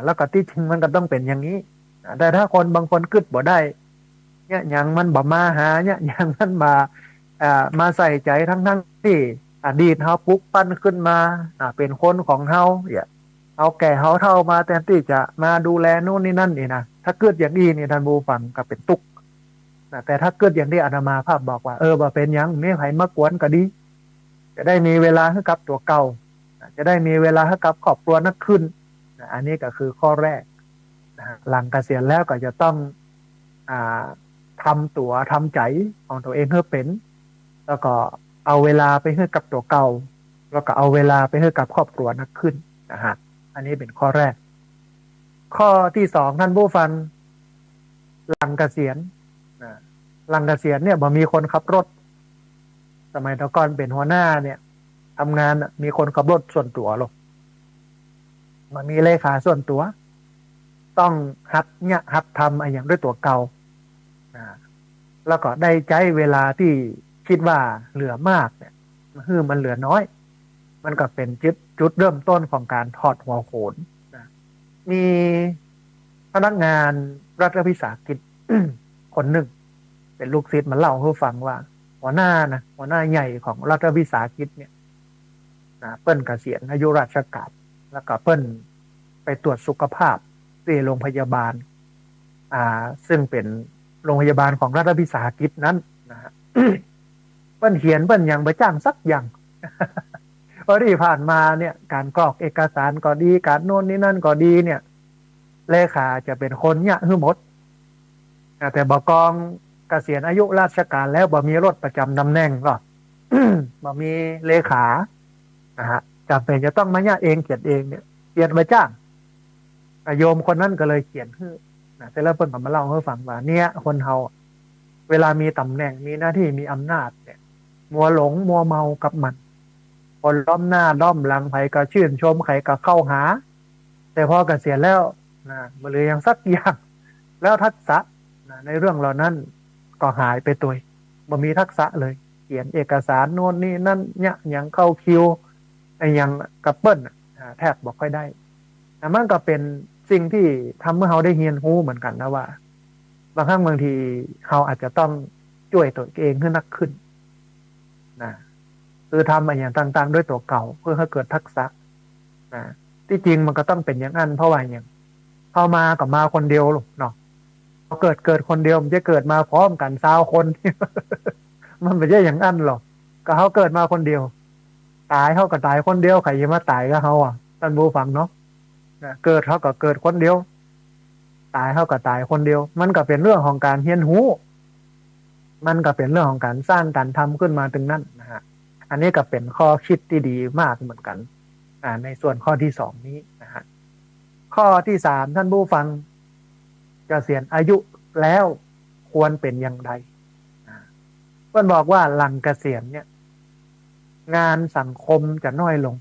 Speaker 1: แล้วก็ที่จริงมันก็ต้องเป็นอย่างนี้แต่ถ้าคนบางคนกึดบ่ได้เนี่ยอย่างมันบ่มาหาเนี่ยอย่างมันมาใส่ใจทั้งที่อดีตเฮาปลุกปั้นขึ้นมาเป็นคนของเฮาเนี่ยเอาแก่เฮาเท่ามาแทนที่จะมาดูแลนู่นนี่นั่นนี่นะถ้าเกิดอย่างนี้นี่ท่านผู้ฟังก็เป็นตุกแต่ถ้าเกิดอย่างที่อาตมาภาพบอกว่าบ่เป็นยังไม่ไผมากวนก็ดีจะได้มีเวลาให้กับตัวเก่าจะได้มีเวลาให้กับครอบครัวนักขึ้นอันนี้ก็คือข้อแรกหลังเกษียณแล้วก็จะต้องทำตัวทำใจของตัวเองให้เป็นแล้วก็เอาเวลาไปให้กับตัวเก่าแล้วก็เอาเวลาไปให้กับครอบครัวนักขึ้นนะฮะอันนี้เป็นข้อแรกข้อที่สองท่านผู้ฟังหลังเกษียณเนี่ยบ่มีคนขับรถสมัยตะก่อนเป็นหัวหน้าเนี่ยทำงานมีคนขับรถส่วนตัวหรอกมันมีเลขาส่วนตัวต้องหัดทำอะไรอย่างด้วยตัวเก่าแล้วก็ได้ใช้เวลาที่คิดว่าเหลือมากเนี่ยมันเหลือน้อยมันก็เป็นจุดเริ่มต้นของการถอดหัวโขนมีพนักงานรัฐวิสาหกิจ คนหนึ่งเป็นลูกศิษย์มาเล่าให้ฟังว่าหัวหน้าใหญ่ของรัฐวิสาหกิจเนี่ยเปิ้นเกษียณอายุราชการแล้วก็เปิ้นไปตรวจสุขภาพที่โรงพยาบาลซึ่งเป็นโรงพยาบาลของรัฐวิสาหกิจนั้นนะฮะ เปิ้นเขียนเปิ้นยังไปจ้างสักอย่าง เพราะที่ผ่านมาเนี่ยการกรอกเอกสารก็ดีการโน่นนี่นั่นก็ดีเนี่ยเลขาจะเป็นคนเนี่ยทั้งหมดแต่บกองเกษียณอายุราชการแล้วบ่มีรถประจำตำแหน่งหรอก บ่มีเลขานะฮะจำเป็นจะต้องมาเนี่ยเองเขียนเองเนี่ยเขียนไปจ้างโยมคนนั้นก็เลยเขียนให้แต่แล้วเพิ่นก็มาเล่าให้ฟังว่าเนี่ยคนเฮาเวลามีตำแหน่งมีหน้าที่มีอำนาจเนี่ยมัวหลงมัวเมากับมันคนล้อมหน้าล้อมหลังไผก็ชื่นชมไผก็เข้าหาแต่พอเกษียณแล้วมันเลยยังสักอย่างแล้วทักษะในเรื่องเหล่านั้น ก็หายไปตัวบ่มีทักษะเลยเขียนเอกสารโน่นนี่นั่นเนี่ยอย่างเข้าคิวไอ้อย่างกระเปิ้ลแทบบอกค่อยได้มันก็เป็นสิ่งที่ทำเมื่อเราได้เรียนรู้เหมือนกันนะว่าบางครั้งบางทีเราอาจจะต้องช่วยตัวเองให้นักขึ้นนะคือทำอะไรอย่างต่างๆด้วยตัวเก่าเพื่อให้เกิดทักษะนะที่จริงมันก็ต้องเป็นอย่างนั้นเพราะว่าอย่างเข้ามากับมาคนเดียวเนาะพอเกิดคนเดียวมันจะเกิดมาพร้อมกัน20 คน มันไม่ใช่อย่างนั้นหรอกก็เขาเกิดมาคนเดียวตายเขาก็ตายคนเดียวใครจะมาตายก็เขาท่านผู้ฟังเนาะเกิดเขาก็เกิดคนเดียวตายเขาก็ตายคนเดียวมันก็เป็นเรื่องของการเรียนรู้มันก็เป็นเรื่องของการสร้างการทำขึ้นมาถึงนั้นนะฮะอันนี้ก็เป็นข้อคิดที่ดีมากเหมือนกันในส่วนข้อที่2นี้นะฮะข้อที่3ท่านผู้ฟังเกษียณอายุแล้วควรเป็นอย่างไรเพื่อนบอกว่าหลังเกษียณเนี่ยงานสังคมจะน้อยลง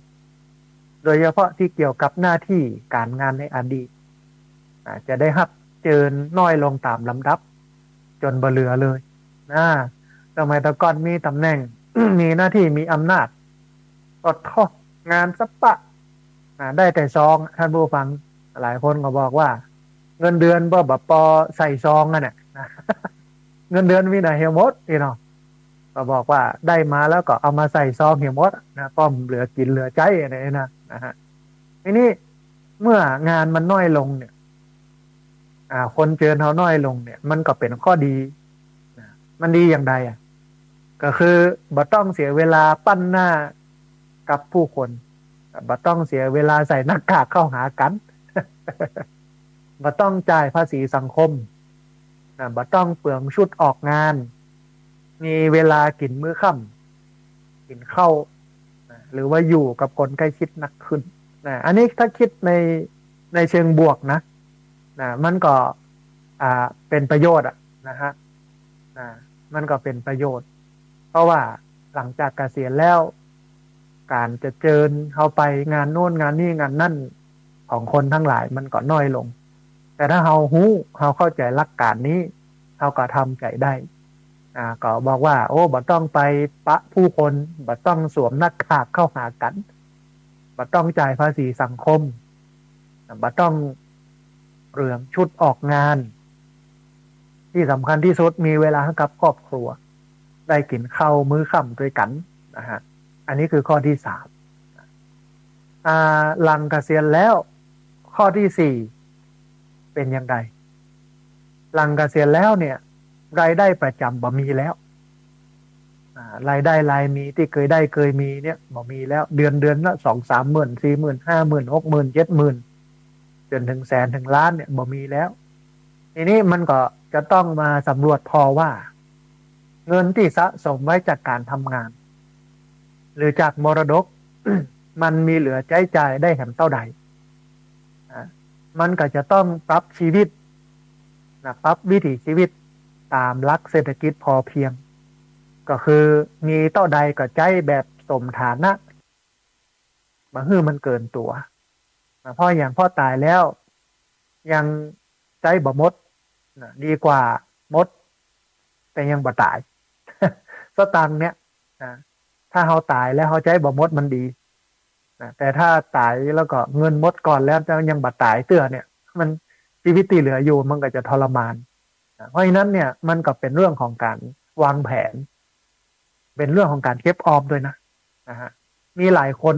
Speaker 1: โดยเฉพาะที่เกี่ยวกับหน้าที่การงานในอดีตจะได้รับเจิญน้อยลงตามลำดับจนบ่เหลือเลยสมัยตะก่อนมีตำแหน่ง มีหน้าที่มีอำนาจกดทอดงานสปะได้แต่ซองท่านผู้ฟังหลายคนก็บอกว่าเงินเดือนบ่แบบปอใส่ซองนั่นแหละเงินเดือนมีแต่เฮียมดเนาะก็บอกว่าได้มาแล้วก็เอามาใส่ซองเฮียมดป้อมเหลือกินเหลือใจอะไรนะฮะทีนี้เมื่องานมันน้อยลงเนี่ยคนเจอเขาน้อยลงเนี่ยมันก็เป็นข้อดีมันดีอย่างใดก็คือบ่ต้องเสียเวลาปั้นหน้ากับผู้คนบ่ต้องเสียเวลาใส่หน้ากากเข้าหากันบ่ต้องจ่ายภาษีสังคมบ่ต้องเปลืองชุดออกงานมีเวลากินมื้อค่ำกินข้าวหรือว่าอยู่กับคนใกล้ชิดนักขึ้นอันนี้ถ้าคิดในเชิงบวกนะมันก็เป็นประโยชน์นะฮะมันก็เป็นประโยชน์เพราะว่าหลังจากเกษียณแล้วการจะเจิญเข้าไปงานโน่นงานนี่งานนั่นของคนทั้งหลายมันก็น้อยลงแต่ถ้าเราเข้าใจหลักการนี้เราก็ทำใจได้ก็บอกว่าโอ้บ่ต้องไปปะผู้คนบ่ต้องสวมหน้ากากเข้าหากันบ่ต้องจ่ายภาษีสังคมบ่ต้องเรื่องชุดออกงานที่สำคัญที่สุดมีเวลาให้กับครอบครัวได้กินข้าวมื้อค่ำด้วยกันนะฮะอันนี้คือข้อที่3หลังเกษียณแล้วข้อที่4เป็นยังไงหลังเกษียณแล้วเนี่ยรายได้ประจำบ่มีแล้วรายได้รายมีที่เคยมีเนี่ยบ่มีแล้วเดือนละ2-3 หมื่น4 หมื่น5 หมื่น6 หมื่น7 หมื่นจนถึงแสนถึงล้านเนี่ยบ่มีแล้วทีนี้มันก็จะต้องมาสำรวจพอว่าเงินที่สะสมไว้จากการทำงานหรือจากมรดก มันมีเหลือใช้จ่ายได้แห่งเท่าใดมันก็จะต้องปรับชีวิตปรับวิถีชีวิตตามหลักเศรษฐกิจพอเพียงก็คือมีเท่าใดก็ใช้แบบสมฐานะบางทีมันเกินตัวเพราะอย่างพ่อตายแล้วยังใช้บ่หมดดีกว่าหมดแต่ยังบ่ตาย สตังค์เนี่ยถ้าเขาตายแล้วเขาใช้บ่หมดมันดีแต่ถ้าตายแล้วก็เงินหมดก่อนแล้วยังบ่ตายเตื้อเนี่ยมันชีวิตที่เหลืออยู่มันก็จะทรมานเพราะฉะนั้นเนี่ยมันก็เป็นเรื่องของการวางแผนเป็นเรื่องของการเก็บออมด้วยนะฮะมีหลายคน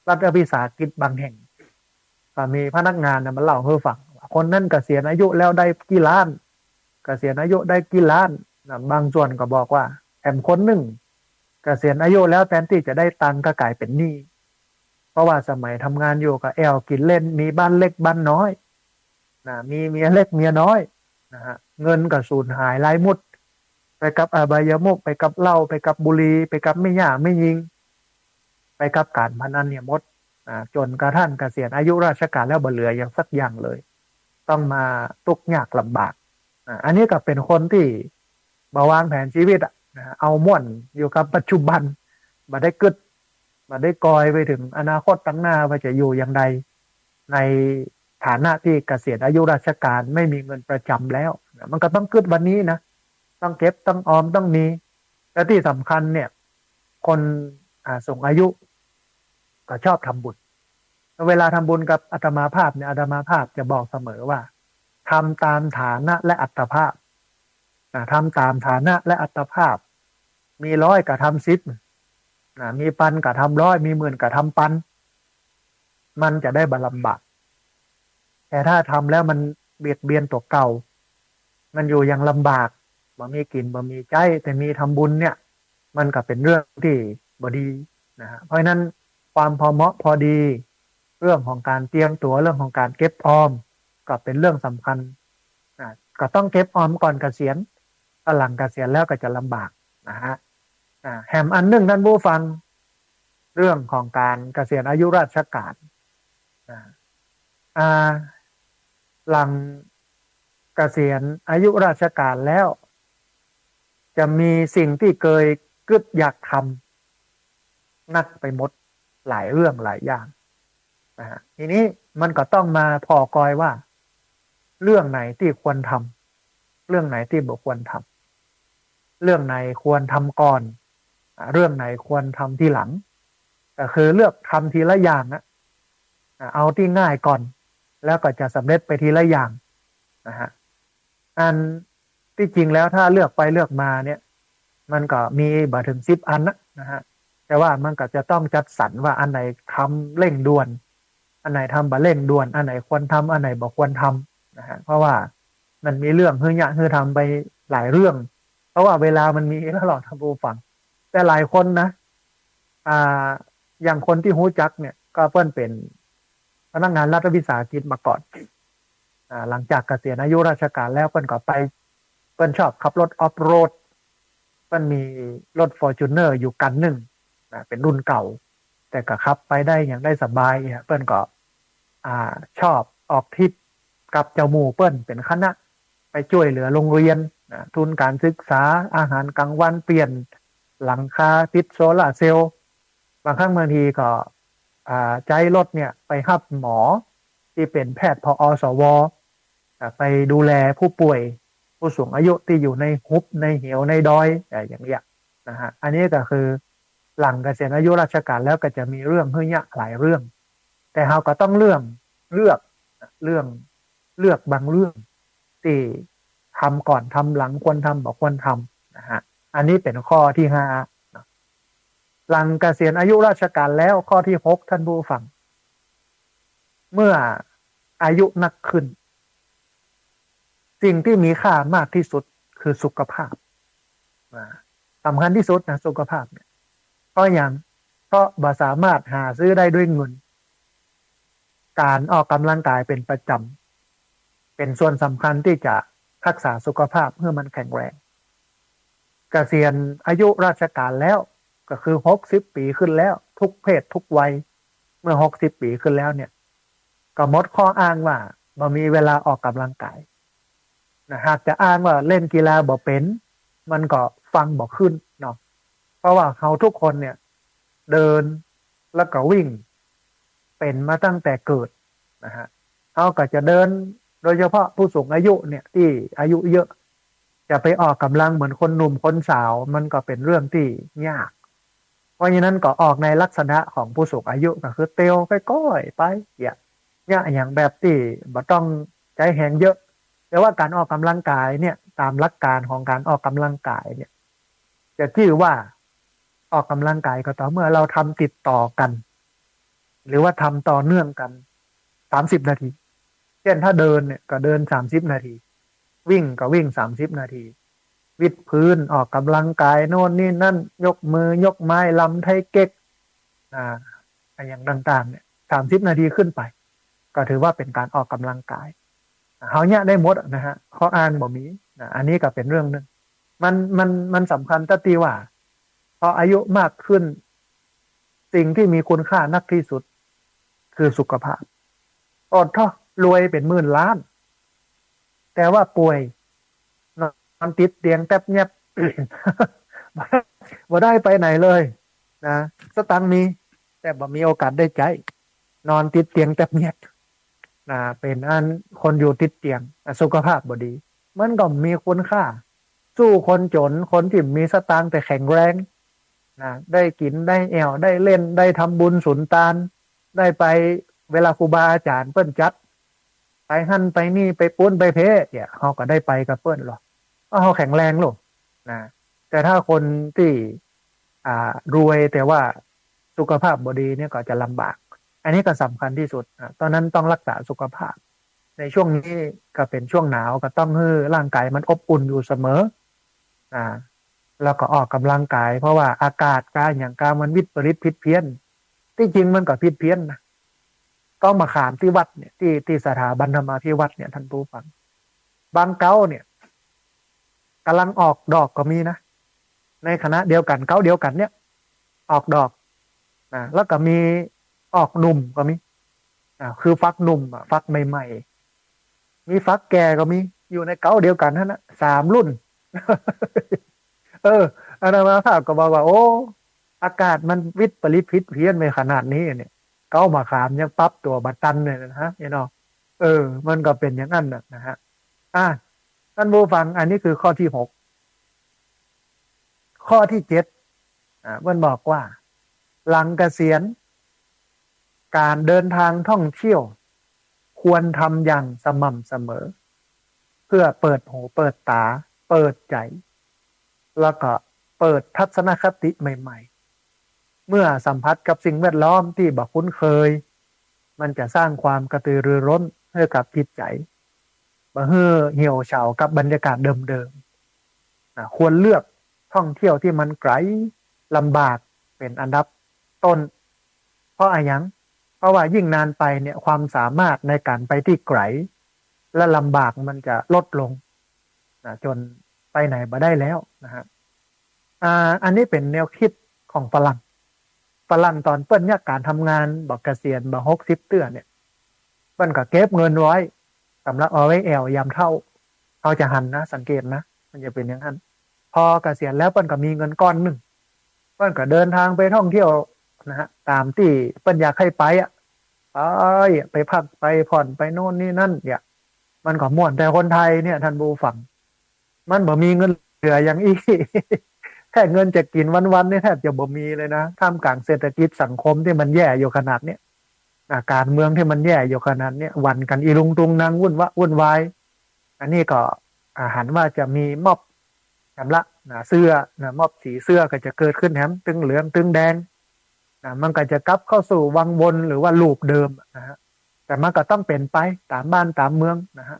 Speaker 1: รัฐวิสาหกิจบางแห่งก็มีพนักงานมาเล่าให้ฟังคนนั้นเกษียณอายุแล้วได้กี่ล้านเกษียณอายุได้กี่ล้านบางส่วนก็บอกว่าแอมคนหนึ่งเกษียณอายุแล้วแทนที่จะได้ตังก็กลายเป็นหนี้เพราะว่าสมัยทำงานอยู่กับกินเล่นมีบ้านเล็กบ้านน้อยมีเมียเล็กเมียน้อยเงินก็สูญหายไร้มุดไปกับอบายมุขไปกับเหล้าไปกับบุหรี่ไปกับไม่หย่าไม่ยิงไปกับการพนันเนี่ยหมดจนกระทั่งเกษียณอายุราชการแล้วบ่เหลืออย่างสักอย่างเลยต้องมาทุกข์ยากลำบากอันนี้ก็เป็นคนที่มาวางแผนชีวิตเอาม่วนอยู่กับปัจจุบันมาได้กึดมาได้กอยไปถึงอนาคตตั้งหน้าว่าจะอยู่อย่างไรในฐานะที่เกษียณอายุราชการไม่มีเงินประจำแล้วมันก็ต้องกึดวันนี้นะ ต้องเก็บต้องออมต้องมีและที่สำคัญเนี่ยคนสูงอายุก็ชอบทำบุญเวลาทำบุญกับอาตมาภาพเนี่ยอาตมาภาพจะบอกเสมอว่าทำตามฐานะและอัตภาพทำตามฐานะและอัตภาพมีร้อยก็ทำ10มีปันก็ทำร้อยมีหมื่นก็ทำปันมันจะได้บลำบากแต่ถ้าทำแล้วมันเบียดเบียนตัวเก่ามันอยู่อย่างลำบากบ่มีกินบ่มีใจแต่มีทำบุญเนี่ยมันก็เป็นเรื่องที่บดีนะฮะเพราะฉะนั้นความพอเหมาะพอดีเรื่องของการเตรียมตัวเรื่องของการเก็บออมก็เป็นเรื่องสำคัญก็ต้องเก็บออมก่อนเกษียณถ้าหลังเกษียณแล้วก็จะลำบากนะฮะแถมอันหนึ่งท่านผู้ฟังเรื่องของการเกษียณอายุราชการหลังเกษียณอายุราชการแล้วจะมีสิ่งที่เคยกึดอยากทำนักไปหมดหลายเรื่องหลายอย่างทีนี้มันก็ต้องมาพอกอยว่าเรื่องไหนที่ควรทำเรื่องไหนที่บ่ควรทำเรื่องไหนควรทำก่อนเรื่องไหนควรทำทีหลังก็คือเลือกทำทีละอย่างเอาที่ง่ายก่อนแล้วก็จะสำเร็จไปทีละอย่างนะฮะอันที่จริงแล้วถ้าเลือกไปเลือกมาเนี่ยมันก็มีบ่ถึง10 อันนะฮะแต่ว่ามันก็จะต้องจัดสรรว่าอันไหนทำเร่งด่วนอันไหนทำบ่เร่งด่วนอันไหนควรทำอันไหนบ่ควรทำนะฮะเพราะว่ามันมีเรื่องฮือยะฮือทำไปหลายเรื่องเพราะว่าเวลามันมีแล้วหรอท่านผู้ฟังแต่หลายคนนะอย่างคนที่ฮู้จักเนี่ยก็เพิ่นเป็นพนักงานรัฐวิสาหกิจมาก่อนหลังจากเกษียณอายุราชการแล้วเพิ่นก็ไปเพิ่นชอบขับรถออฟโรดเพิ่นมีรถ Fortuner อยู่กันหนึ่งเป็นรุ่นเก่าแต่ก็ขับไปได้อย่างได้สบายเพิ่นก็ชอบออกทริปกับเจ้าหมู่เปิ้นเป็นคณะไปช่วยเหลือโรงเรียนทุนการศึกษาอาหารกลางวันเปลี่ยนหลังคาติดโซลาร์เซลล์บางครั้งบางทีก็ใจรถเนี่ยไปรับหมอที่เป็นแพทย์พอสวไปดูแลผู้ป่วยผู้สูงอายุที่อยู่ในหุบในเหวในดอยอย่างเงี้ยนะฮะอันนี้ก็คือหลังเกษียณอายุราชการแล้วก็จะมีเรื่องเฮือยะหลายเรื่องแต่เราก็ต้องเลือกเลือกบางเรื่องที่ทำก่อนทำหลังควรทำบอกควรทำนะฮะอันนี้เป็นข้อที่5หลังเกษียณอายุราชการแล้วข้อที่6ท่านผู้ฟังเมื่ออายุนักขึ้นสิ่งที่มีค่ามากที่สุดคือสุขภาพสำคัญที่สุดนะสุขภาพเนี่ยเพราะอย่างเพราะบ่สามารถหาซื้อได้ด้วยเงินการออกกำลังกายเป็นประจำเป็นส่วนสำคัญที่จะรักษาสุขภาพเพื่อมันแข็งแรงเกษียณอายุราชการแล้วก็คือ60 ปีขึ้นแล้วทุกเพศทุกวัยเมื่อ60 ปีขึ้นแล้วเนี่ยก็หมดข้ออ้างว่าบ่มีเวลาออกกำลังกายนะหากจะอ้างว่าเล่นกีฬาบ่เป็นมันก็ฟังบ่ขึ้นเนาะเพราะว่าเขาทุกคนเนี่ยเดินแล้วก็วิ่งเป็นมาตั้งแต่เกิดนะฮะเขาก็จะเดินโดยเฉพาะผู้สูงอายุเนี่ยที่อายุเยอะจะไปออกกำลังเหมือนคนหนุ่มคนสาวมันก็เป็นเรื่องที่ยากเพราะฉะนั้นก็ออกในลักษณะของผู้สูงอายุก็คือเตียวก้อยๆไปอย่างแบบที่บ่ต้องใจแหงเยอะแต่ว่าการออกกำลังกายเนี่ยตามหลักการของการออกกำลังกายเนี่ยจะชื่อว่าออกกำลังกายก็ต่อเมื่อเราทำติดต่อกันหรือว่าทำต่อเนื่องกัน30 นาทีเช่นถ้าเดินเนี่ยก็เดิน30 นาทีวิ่งก็วิ่ง30 นาทีวิดพื้นออกกำลังกายโน่นนี่นั่นยกมือยกไม้ลำไทเก๊กอย่างต่างๆเนี่ย30 นาทีขึ้นไปก็ถือว่าเป็นการออกกำลังกายเขาเนี่ยได้หมดนะฮะข้ออ้างบ่มีอันนี้ก็เป็นเรื่องนึงมันสำคัญตั้งที่ว่าพออายุมากขึ้นสิ่งที่มีคุณค่านักที่สุดคือสุขภาพอดท่อรวยเป็น10,000,000,000แต่ว่าป่วยนอนติดเตียงแทบเงียบ บ่ได้ไปไหนเลยนะสตังค์มีแต่บ่มีโอกาสได้ใจนอนติดเตียงแทบเงียบเป็นอันคนอยู่ติดเตียงสุขภาพบ่ดีมันก็มีคุณค่า สู้คนจนคนที่มีสตางค์แต่แข็งแรงนะได้กินได้แอวได้เล่นได้ทำบุญสุนทานได้ไปเวลาครูบาอาจารย์เปิ้นจัดไปหั่นไปนี่ไปปุ้นไปเพเนี่ยเขาก็ได้ไปกับเปิ้นหรอกเพราะเขาแข็งแรงหรอกนะแต่ถ้าคนที่รวยแต่ว่าสุขภาพบดีเนี่ยก็จะลำบากอันนี้ก็สำคัญที่สุดตอนนั้นต้องรักษาสุขภาพในช่วงนี้ก็เป็นช่วงหนาวก็ต้องให้ร่างกายมันอบอุ่นอยู่เสมออ่าแล้วก็ออกกำลังกายเพราะว่าอากาศการอย่างการมันวิปริตผิดเพี้ยนที่จริงมันก็ผิดเพี้ยนนะก็มาขามที่วัดเนี่ยที่สถาบันธรรมาภิวัตน์เนี่ยท่านผู้ฟังบางเก้าเนี่ยกำลังออกดอกก็มีนะในคณะเดียวกันเก้าเดียวกันเนี่ยออกดอกแล้วก็มีออกหนุ่มก็มีคือฟักหนุ่มฟักใหม่ๆมีฟักแก่ก็มีอยู่ในเก้าเดียวกันนั่นนะ3 รุ่นเอออาตมาภาพก็บอกว่าโอ้อากาศมันวิปริตผิดเพี้ยนไปขนาดนี้เนี่ยเก้ามาขามยังปรับตัวบัตตันเนี่ยนะฮะเนาะมันก็เป็นอย่างนั้นนะฮะท่านผู้ฟังอันนี้คือข้อที่6ข้อที่7มันบอกว่าหลังเกษียณการเดินทางท่องเที่ยวควรทำอย่างสม่ำเสมอเพื่อเปิดหูเปิดตาเปิดใจแล้วก็เปิดทัศนคติใหม่ๆเมื่อสัมผัสกับสิ่งแวดล้อมที่บ่คุ้นเคยมันจะสร้างความกระตือรือร้นให้กับจิตใจบ่เห่อเหี่ยวเฉากับบรรยากาศเดิมๆควรเลือกท่องเที่ยวที่มันไกลลำบากเป็นอันดับต้นเพราะอะไรยังเพราะว่ายิ่งนานไปเนี่ยความสามารถในการไปที่ไกลและลำบากมันจะลดลงจนไปไหนมาได้แล้วนะฮะอันนี้เป็นแนวคิดของฝรั่งตอนเปิ้ลเนี่ยการทำงานบอกเกษียณบอก60 เตื้อเนี่ยเปิ้ลก็เก็บเงินไว้สำหรับเอาไว้แอวยามเท่าเขาจะหันนะสังเกตนะมันจะเป็นอย่างนั้นพอเกษียณแล้วเปิ้ลก็มีเงินก้อนหนึ่งเปิ้ลก็เดินทางไปท่องเที่ยวนะฮะตามที่เปิ้ลอยากให้ไปไปพักไปผ่อนไปโน่นนี่นั่นเนี่ยมันก็ม่วนแต่คนไทยเนี่ยท่านผู้ฟังมันบ่มีเงินเหลืออย่างอีก แค่เงินจะกินวันๆนี่แทบจะบ่มีเลยนะท่ามกลางเศรษฐกิจสังคมที่มันแย่อยู่ขนาดเนี้ยการเมืองที่มันแย่อยู่ขนาดเนี้ยวันกันอีลุงตุงนางวุ่นวายอันนี้ก็หันว่าจะมีม็อบชำระเสื้อม็อบสีเสื้อก็จะเกิดขึ้นแถมตึงเหลืองตึงแดงมันก็จะกลับเข้าสู่วังวนหรือว่าลูปเดิมนะฮะแต่มันก็ต้องเป็นไปตามบ้านตามเมืองนะฮะ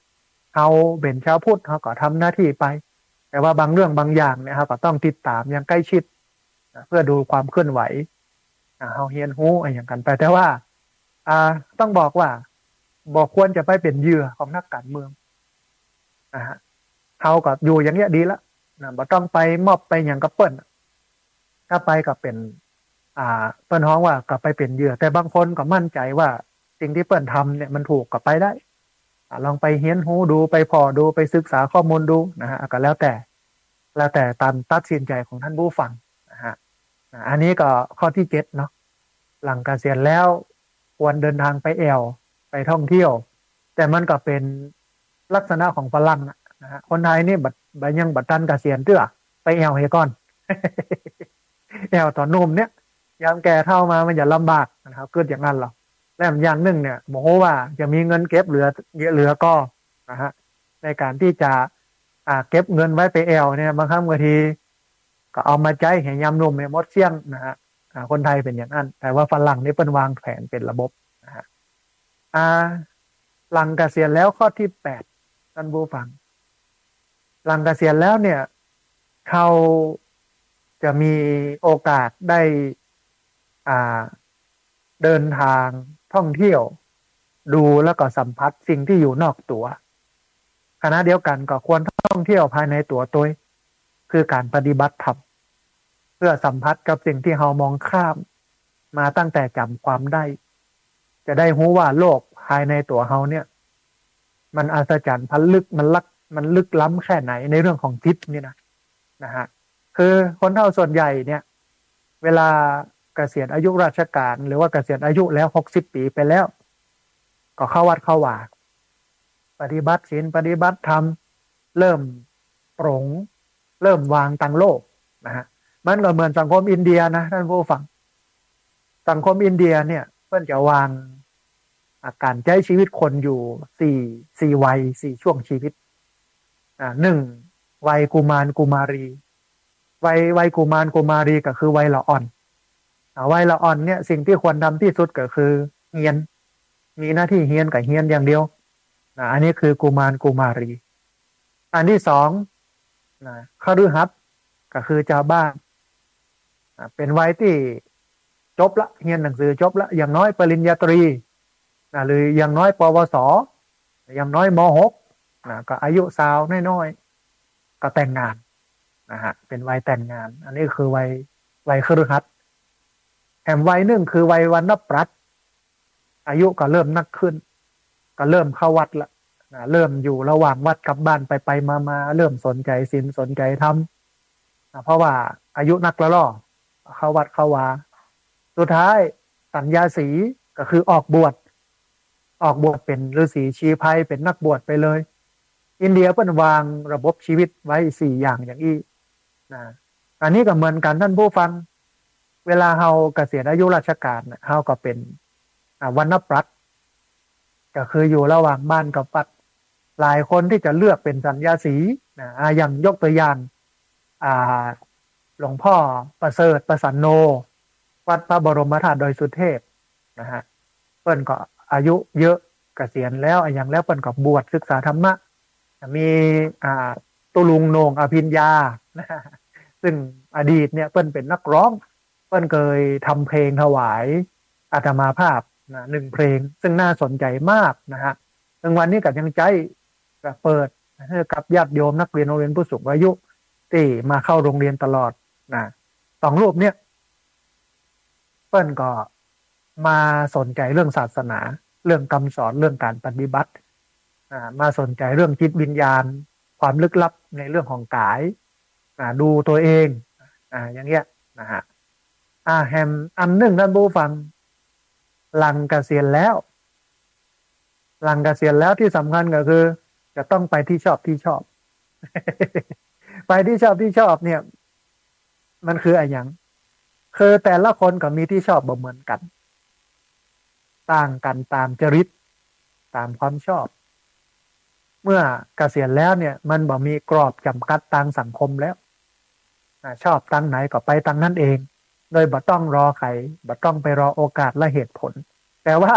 Speaker 1: เขาเป็นชาวพุทธเขาก็ทำหน้าที่ไปแต่ว่าบางเรื่องบางอย่างเนี่ยครับก็ต้องติดตามอย่างใกล้ชิดเพื่อดูความเคลื่อนไหวเขาเฮียนหูอะไรอย่างกันไปแต่ว่าต้องบอกว่าบอกควรจะไปเป็นเหยื่อของนักการเมืองนะฮะเขาก็อยู่อย่างเงี้ยดีละบ่ต้องไปมอบไปอย่างกับเปิ้ลถ้าไปก็เป็นเปิ้ลฮ้องว่าก็ไปเป็นเหยื่อแต่บางคนก็มั่นใจว่าสิ่งที่เปิ้ลทำเนี่ยมันถูกก็ไปได้ลองไปเฮียนหูดูไปพอดูไปศึกษาข้อมูลดูนะฮะก็แล้วแต่ตามตัดสินใจของท่านผู้ฟังนะฮะอันนี้ก็ข้อที่7เนาะหลังเกษียณแล้วควรเดินทางไปแอวไปท่องเที่ยวแต่มันก็เป็นลักษณะของฝรั่งนะฮะคนไทยนี่บัดยังบัดตันเกษียณเตื้อไปแอวให้ก่อน แอวตอนหนุ่มเนี่ยยามแก่เท่ามามันอย่าลำบากนะครับเกิดอย่างนั้นหรอและอย่างหนึ่งเนี่ยบอกว่าจะมีเงินเก็บเหลือก็นะฮะในการที่จะเก็บเงินไว้ไปแอวเนี่ยบางครั้งบางทีก็เอามาใจแห่งยามหนุ่มในมดเสี่ยงนะฮะคนไทยเป็นอย่างนั้นแต่ว่าฝรั่งนี่เป็นวางแผนเป็นระบบนะฮะหลังเกษียณแล้วข้อที่8ท่านผู้ฟังหลังเกษียณแล้วเนี่ยเขาจะมีโอกาสได้เดินทางท่องเที่ยวดูแล้วก็สัมผัสสิ่งที่อยู่นอกตัวขณะเดียวกันก็ควรท่องเที่ยวภายในตัวคือการปฏิบัติธรรมเพื่อสัมผัสกับสิ่งที่เรามองข้ามมาตั้งแต่จำความได้จะได้รู้ว่าโลกภายในตัวเราเนี่ยมันอัศจรรย์พันลึกมันลึกล้ำแค่ไหนในเรื่องของจิตนี่นะฮะคือคนเฒ่าส่วนใหญ่เนี่ยเวลาเกษียณอายุราชการหรือว่าเกษียณอายุแล้ว60 ปีไปแล้วก็เข้าวัดเข้าวาปฏิบัติศีลปฏิบัติธรรมเริ่มปรง เริ่มวางตังโลกนะฮะมันก็เหมือนสังคมอินเดียนะท่านผู้ฟังสังคมอินเดียเนี่ยเพื่อนจะวางการใช้ชีวิตคนอยู่สี่วัยสี่ช่วงชีวิตหนึ่งวัยกุมารกุมารีวัยกุมารกุมารีก็คือวัยละอ่อนวัยละอ่อนเนี่ยสิ่งที่ควรทำที่สุดก็คือเฮียนมีหน้าที่เฮียนกับเฮียนอย่างเดียวอันนี้คือกุมารกุมารีอันที่สองคฤหัสถ์ก็คือชาวบ้านเป็นวัยที่จบละเรียนหนังสือจบละอย่างน้อยปริญญาตรีหรืออย่างน้อยปวสอย่างน้อยมหกก็อายุสาวน้อยๆก็แต่งงานนะฮะเป็นวัยแต่งงานอันนี้คือวัยคฤหัสถ์แถมวัยหนึ่งคือวัยวรรณปรัชญ์อายุก็เริ่มนักขึ้นก็เริ่มเข้าวัดละเริ่มอยู่ระหว่างวัดกับบ้านไปมาเริ่มสนใจศีลสนใจธรรมเพราะว่าอายุนักแล้วล่อเข้าวัดเข้าวาสุดท้ายสัญญาสีก็คือออกบวชเป็นฤาษีชีไพรเป็นนักบวชไปเลยอินเดียเพิ่นวางระบบชีวิตไว้4 อย่างอย่างนี้นะอันนี้ก็เหมือนกันท่านผู้ฟังเวลาเฮาเกษียณอายุราชการเฮาก็เป็นวรรณปรัชญ์ก็คืออยู่ระหว่างบ้านกับวัดหลายคนที่จะเลือกเป็นสัญญาสีอย่างยกตัวอย่างหลวงพ่อประเสริฐประสันโนวัดพระบรมธาตุดอยสุเทพนะฮะเปิ้นก็อายุเยอะเกษียณแล้วอย่างแล้วเปิ้นก็บวชศึกษาธรรมะมีตุลุงโหน่งอภิญญานะซึ่งอดีตเนี่ยเปิ้นเป็นนักร้องเปิ้นเคยทำเพลงถวายอาตมาภาพ1 เพลงซึ่งน่าสนใจมากนะฮะถึงวันนี้ก็ยังใจเปิดให้กับญาติโยมนักเรียนโรงเรียนผู้สูงอายุที่มาเข้าโรงเรียนตลอดนะ2 รูปเนี่ยเปิ้นก็มาสนใจเรื่องศาสนาเรื่องคำสอนเรื่องการปฏิบัติมาสนใจเรื่องจิตวิญญาณความลึกลับในเรื่องของกายดูตัวเองอย่างเงี้ยนะฮะแฮมอันหนึ่งท่านผู้ฟังหลังเกษียณแล้วที่สำคัญก็คือจะต้องไปที่ชอบ ไปที่ชอบเนี่ยมันคืออะไรอย่างคือแต่ละคนก็มีที่ชอบบ่เหมือนกันต่างกันตามจริตตามความชอบเมื่อเกษียณแล้วเนี่ยมันบ่มีกรอบจำกัดทางสังคมแล้วชอบทางไหนก็ไปทางนั้นเองโดยบ่ต้องรอใครบ่ต้องไปรอโอกาสและเหตุผลแต่ว่า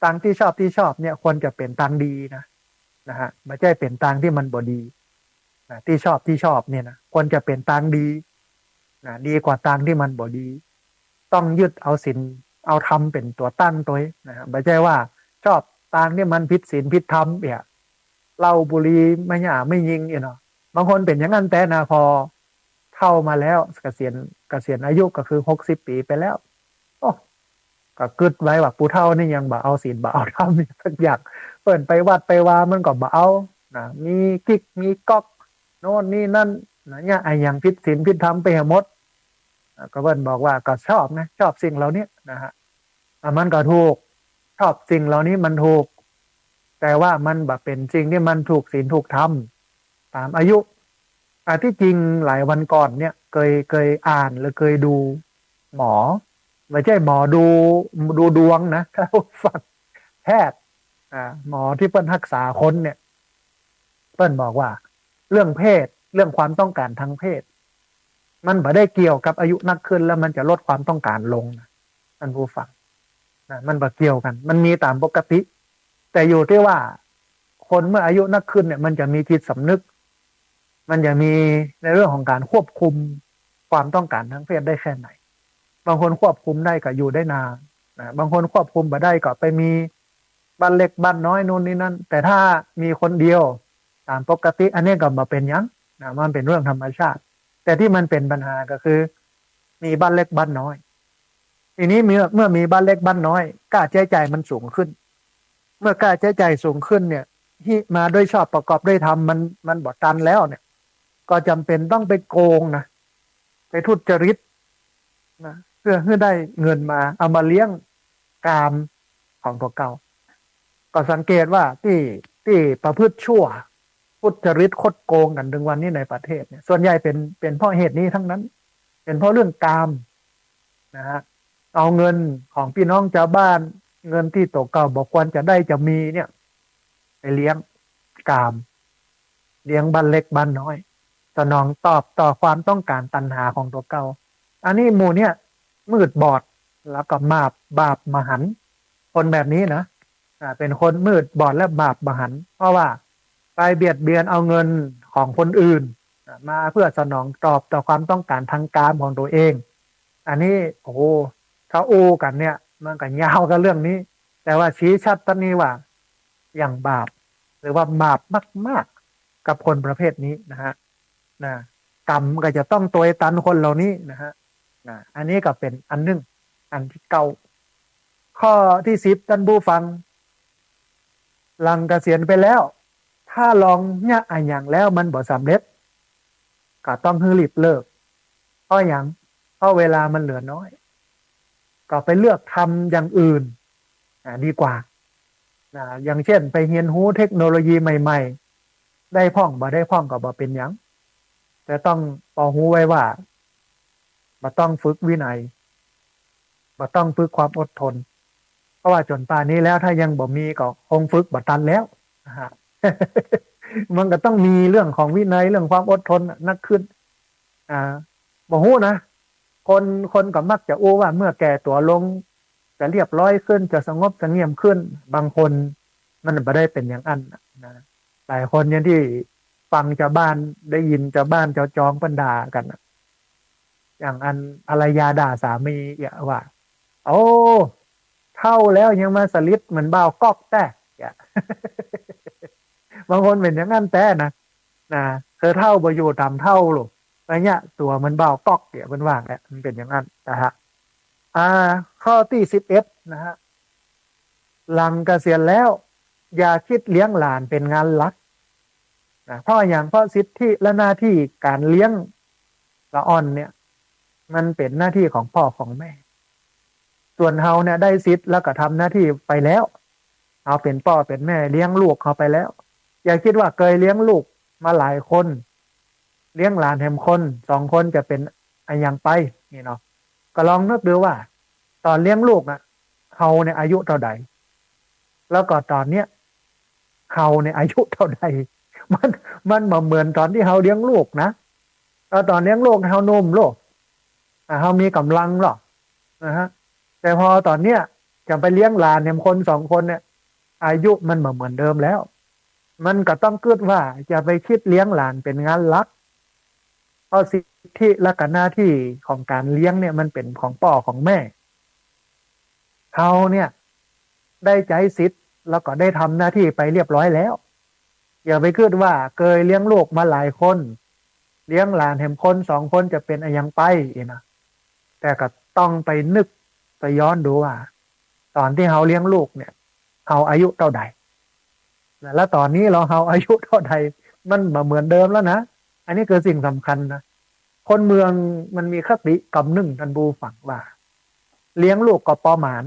Speaker 1: ทางที่ชอบเนี่ยควรจะเป็นทางดีนะฮะไม่ใช่เป็นทางที่มันบ่ดีที่ชอบเนี่ยนะควรจะเป็นทางดีดีกว่าทางที่มันบ่ดีต้องยึดเอาศีลเอาธรรมเป็นตัวตั้งตัวนะฮะไม่ใช่ว่าชอบทางที่มันผิดศีลผิดธรรมเนี่ยเหล้าบุหรี่ไม่หย่าไม่ยิงเนาะบางคนเป็นอย่างนั้นแต่นะพอเข้ามาแล้วเกษียณอายุก็คือ60 ปีไปแล้วโอ้ก็กึดไว้ว่าผู้เฒ่านี่ยังบ่เอาศีลบ่เอาธรรมสักอย่างเปิ่นไปวัดไปวามันก็บ่เอานะมีกิ๊กมีก๊อกโน่นนี่นั่นนะเนี่ยไอ้อย่างผิดศีลผิดธรรมไปหมดก็เพิ่นบอกว่าก็ชอบนะชอบสิ่งเหล่านี้นะฮะมันก็ถูกชอบสิ่งเหล่านี้มันถูกแต่ว่ามันแบบเป็นจริงที่มันถูกศีลถูกธรรมตามอายุที่จริงหลายวันก่อนเนี่ยเคยอ่านหรือเคยดูหมอไม่ใช่หมอดูดวงนะถ้าฟังแพทย์หมอที่เปิ้นรักษาคนเนี่ยเปิ้นบอกว่าเรื่องเพศเรื่องความต้องการทางเพศมันไม่ได้เกี่ยวกับอายุนักขึ้นแล้วมันจะลดความต้องการลงนะท่านผู้ฟังมันไม่เกี่ยวกันมันมีตามปกติแต่อยู่ที่ว่าคนเมื่ออายุนักขึ้นเนี่ยมันจะมีจิตสำนึกมันจะมีในเรื่องของการควบคุมความต้องการทางเพศได้แค่ไหนบางคนควบคุมได้ก็อยู่ได้นานบางคนควบคุมไม่ได้ก็ไปมีบ้านเล็กบ้านน้อยนู่นนี่นั่นแต่ถ้ามีคนเดียวตามปกติอันนี้ก็มาเป็นยังมันเป็นเรื่องธรรมชาติแต่ที่มันเป็นปัญหาก็คือมีบ้านเล็กบ้านน้อยทีนี้เมื่อมีบ้านเล็กบ้านน้อยค่าใช้จ่ายมันสูงขึ้นเมื่อค่าใช้จ่ายสูงขึ้นเนี่ยที่มาด้วยชอบประกอบด้วยธรรมมันบ่ตันแล้วเนี่ยก็จำเป็นต้องไปโกงนะไปทุจริตนะเพื่อให้ได้เงินมาเอามาเลี้ยงกามของตัวเก่าก็สังเกตว่าที่ประพฤติชั่ว ทุจริตคดโกงกันถึงวันนี้ในประเทศเนี่ยส่วนใหญ่เป็นเพราะเหตุนี้ทั้งนั้น เป็นเพราะเรื่องกามนะฮะเอาเงินของพี่น้องชาวบ้านเงินที่ตกเก่าบอกควรจะได้จะมีเนี่ยไปเลี้ยงกามเลี้ยงบ้านเล็กบ้านน้อยสนองตอบต่อความต้องการตัณหาของตัวเก่าอันนี้หมู่เนี่ยมืดบอดแล้วก็บาปมหันต์คนแบบนี้นะเป็นคนมืดบอดและบาปมหันต์เพราะว่าไปเบียดเบียนเอาเงินของคนอื่นมาเพื่อสนองตอบต่อความต้องการทางกามของตัวเองอันนี้โอ้เขาอู้กันเนี่ยมันก็ยาวกันเรื่องนี้แต่ว่าชี้ชัดตอนนี้ว่าอย่างบาปหรือว่าบาปมากๆกับคนประเภทนี้นะฮะนะกรรมก็จะต้องตัวตันคนเหล่านี้นะฮะอันนี้ก็เป็นอันหนึ่งอันที่เก่าข้อที่10ท่านผู้ฟังหลังเกษียณไปแล้วถ้าลองเนี่ยอย่างแล้วมันบ่สำเร็จก็ต้องฮือรีบเลิกเพราะอย่างเพราะเวลามันเหลือน้อยก็ไปเลือกทำอย่างอื่นดีกว่าอย่างเช่นไปเรียนรู้เทคโนโลยีใหม่ๆได้พ่องบ่ได้พ่องก็บ่เป็นหยังแต่ต้องปอหูไว้ว่าบ่ต้องฝึกวินัยบ่ต้องฝึกความอดทนเพราะว่าจนป่านนี้แล้วถ้ายังบ่มีก็คงฝึกบ่ทันแล้วนะฮะ มันก็ต้องมีเรื่องของวินัยเรื่องความอดทนนักขึ้นบ่ฮู้นะคนก็มักจะอู้ว่าเมื่อแก่ตัวลงจะเรียบร้อยขึ้นจะสงบเสงี่ยมขึ้นบางคนมันไม่ได้เป็นอย่างนั้นนะหลายคนอย่างที่ฟังชาวบ้านได้ยินชาวบ้านเจ้าจองปันดากันอย่างอันภรรยาด่าสามีว่าโอ้เท่าแล้วยังมาสลิดเหมือนบ่าวก๊อกแต่บางคนเป็นอย่างนั้นแต่นะเธอเท่าบ่อยู่ตามเท่าหรอกอะไรเงี้ยตัวมันบ่าวก๊อกมันว่างแหละมันเป็นอย่างนั้นนะฮะข้อที่11นะฮะหลังเกษียณแล้วอย่าคิดเลี้ยงหลานเป็นงานหลักเพราะอย่างเพราะสิทธิและหน้าที่การเลี้ยงละอ่อนเนี่ยมันเป็นหน้าที่ของพ่อของแม่ส่วนเฮาเนี่ยได้สิทธิ์แล้วก็ทำหน้าที่ไปแล้วเอาเป็นพ่อเป็นแม่เลี้ยงลูกเขาไปแล้วอย่าคิดว่าเคยเลี้ยงลูกมาหลายคนเลี้ยงหลานแถมคน2 คนจะเป็นอย่างไปนี่เนาะก็ลองนึกดูว่าตอนเลี้ยงลูกเฮาเนี่ยอายุเท่าใดแล้วก็ตอนเนี้ยเฮาเนี่ยอายุเท่าใดมันเหมือนตอนที่เฮาเลี้ยงลูกนะตอนเลี้ยงลูกเฮาหนุ่มลูกเฮามีกำลังหรอกนะฮะแต่พอตอนเนี้ยจะไปเลี้ยงหลานแถมคน2 คนเนี่ยอายุมันเหมือนเดิมแล้วมันก็ต้องคิดว่าจะไปคิดเลี้ยงหลานเป็นงานหลักเพราะสิทธิและก็หน้าที่ของการเลี้ยงเนี่ยมันเป็นของพ่อของแม่เขาเนี่ยได้ใจสิทธิ์แล้วก็ได้ทำหน้าที่ไปเรียบร้อยแล้วอย่าไปคิดว่าเคยเลี้ยงลูกมาหลายคนเลี้ยงหลานแถมคน2 คนจะเป็นอย่างไปนะแต่ก็ต้องไปนึกไปย้อนดูว่าตอนที่เขาเลี้ยงลูกเนี่ยเขาอายุเท่าใดแล้วตอนนี้เราอายุเท่าใดมันเหมือนเดิมแล้วนะอันนี้คือสิ่งสำคัญนะคนเมืองมันมีคติกำนึ่งท่านบูฝังว่าเลี้ยงลูกก็ปอหมาน